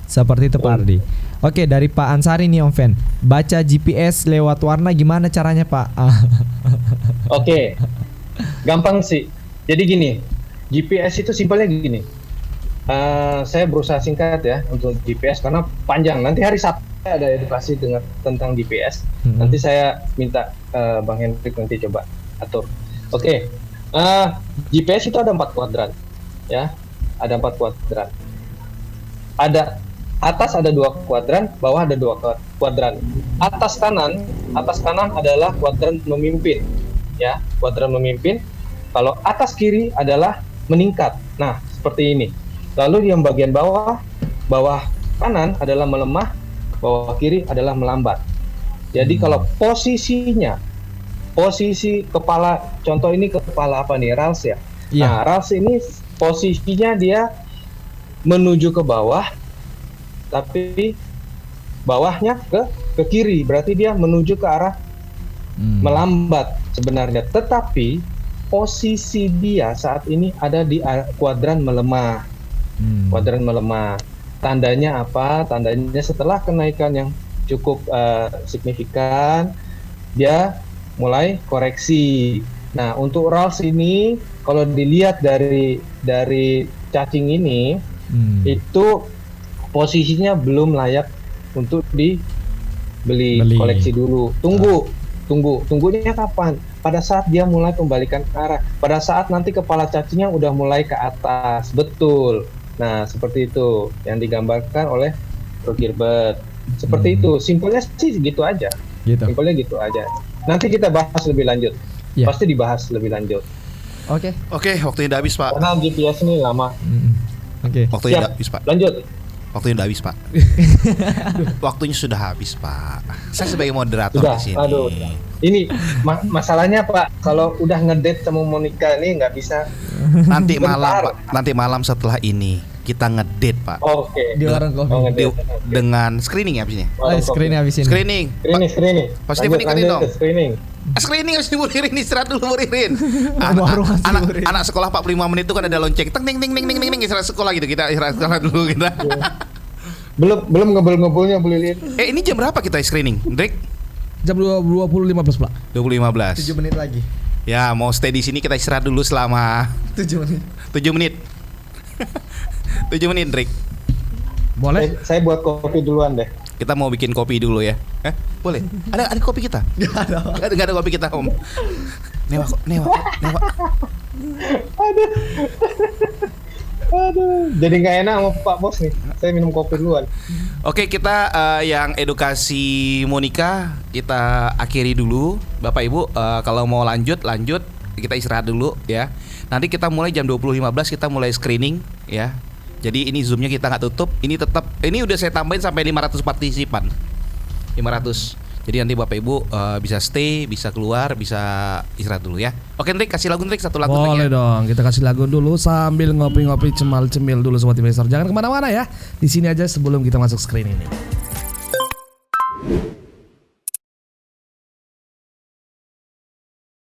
S2: Seperti itu Pak Ardi. Oke, dari Pak Ansari nih Om Fen. Baca GPS lewat warna gimana caranya Pak?
S4: Oke, gampang sih. Jadi gini, GPS itu simpelnya gini. Saya berusaha singkat ya untuk GPS karena panjang. Nanti hari Sabtu ada edukasi tentang GPS. Nanti saya minta Bang Hendrik nanti coba atur. Oke, GPS itu ada 4 kuadran, ya. Ada 4 kuadran. Ada atas ada 2 kuadran, bawah ada 2 kuadran. Atas kanan adalah kuadran memimpin, ya, kuadran memimpin. Kalau atas kiri adalah meningkat. Nah, seperti ini. Lalu yang bagian bawah kanan adalah melemah, bawah kiri adalah melambat. Jadi kalau posisi kepala, contoh ini kepala apa nih, Rals ya?
S2: Iya.
S4: Nah, Rals ini posisinya dia menuju ke bawah, tapi bawahnya ke kiri, berarti dia menuju ke arah melambat sebenarnya. Tetapi posisi dia saat ini ada di kuadran melemah. Kuadran melemah. Tandanya apa? Tandanya setelah kenaikan yang cukup signifikan, dia mulai koreksi. Nah, untuk Rals ini kalau dilihat dari cacing ini, itu posisinya belum layak untuk dibeli. Koleksi dulu. Tunggunya kapan? Pada saat dia mulai kembalikan ke arah. Pada saat nanti kepala cacingnya udah mulai ke atas. Betul. Nah, seperti itu yang digambarkan oleh Bro Gilbert. Seperti itu. Simpelnya sih gitu aja. Simpelnya gitu aja. Nanti kita bahas lebih lanjut.
S2: Yeah.
S4: Pasti dibahas lebih lanjut.
S2: Oke,
S3: waktunya udah habis Pak.
S4: Karena GPS ini lama.
S2: Oke.
S3: Waktunya
S4: Siap.
S3: udah habis Pak.
S4: Lanjut.
S3: Waktunya udah habis Pak. Waktunya sudah habis Pak. Saya sebagai moderator
S4: Sudah.
S3: di sini.
S4: Aduh. Ini masalahnya Pak, kalau udah ngedate sama Monica ini nggak bisa.
S3: Nanti
S4: Bentar.
S3: malam Pak. Nanti malam setelah ini kita ngedate Pak.
S4: Oke.
S2: Di warung kopi.
S4: ngedate.
S3: Dengan screening ya abisnya.
S2: Screen habis ini.
S3: Screening.
S4: Screening.
S3: Pasti
S4: Lanjut
S3: meningkatin dong.
S4: ke screening.
S3: Screening harus dibulirin, istirahat dulu bulirin.
S2: Baru masih bulirin.
S3: Anak sekolah 45 menit itu kan ada lonceng. Ting ting ting ting ting ting istirahat sekolah gitu. Kita istirahat sekolah dulu kita.
S4: Belum ngebul-ngebulnya bulirin.
S3: Ini jam berapa kita screening, Drake?
S1: Jam 20.15 Pak.
S3: 20.15.
S2: 7 menit lagi.
S3: Ya, mau stay di sini kita istirahat dulu selama
S2: 7 menit.
S3: 7 menit. 7 menit, Drake.
S1: Boleh?
S4: Saya buat kopi duluan deh.
S3: Kita mau bikin kopi dulu ya. Boleh? Ada kopi kita? Gak ada kopi kita, Om. Newa.
S4: Aduh, jadi nggak enak sama Pak Bos nih. Saya minum kopi duluan.
S3: Oke, kita yang edukasi Monica kita akhiri dulu. Bapak Ibu, kalau mau lanjut kita istirahat dulu ya. Nanti kita mulai jam 20.15 kita mulai screening ya. Jadi ini Zoom-nya kita nggak tutup. Ini udah saya tambahin sampai 500 partisipan. 500. Jadi nanti Bapak Ibu bisa stay, bisa keluar, bisa istirahat dulu ya. Oke, Hendrik, kasih lagu Hendrik, satu lagu.
S1: Boleh dong, kita kasih lagu dulu sambil ngopi-ngopi cemal-cemil dulu Sobat Investor. Jangan kemana-mana ya. Di sini aja sebelum kita masuk screen ini.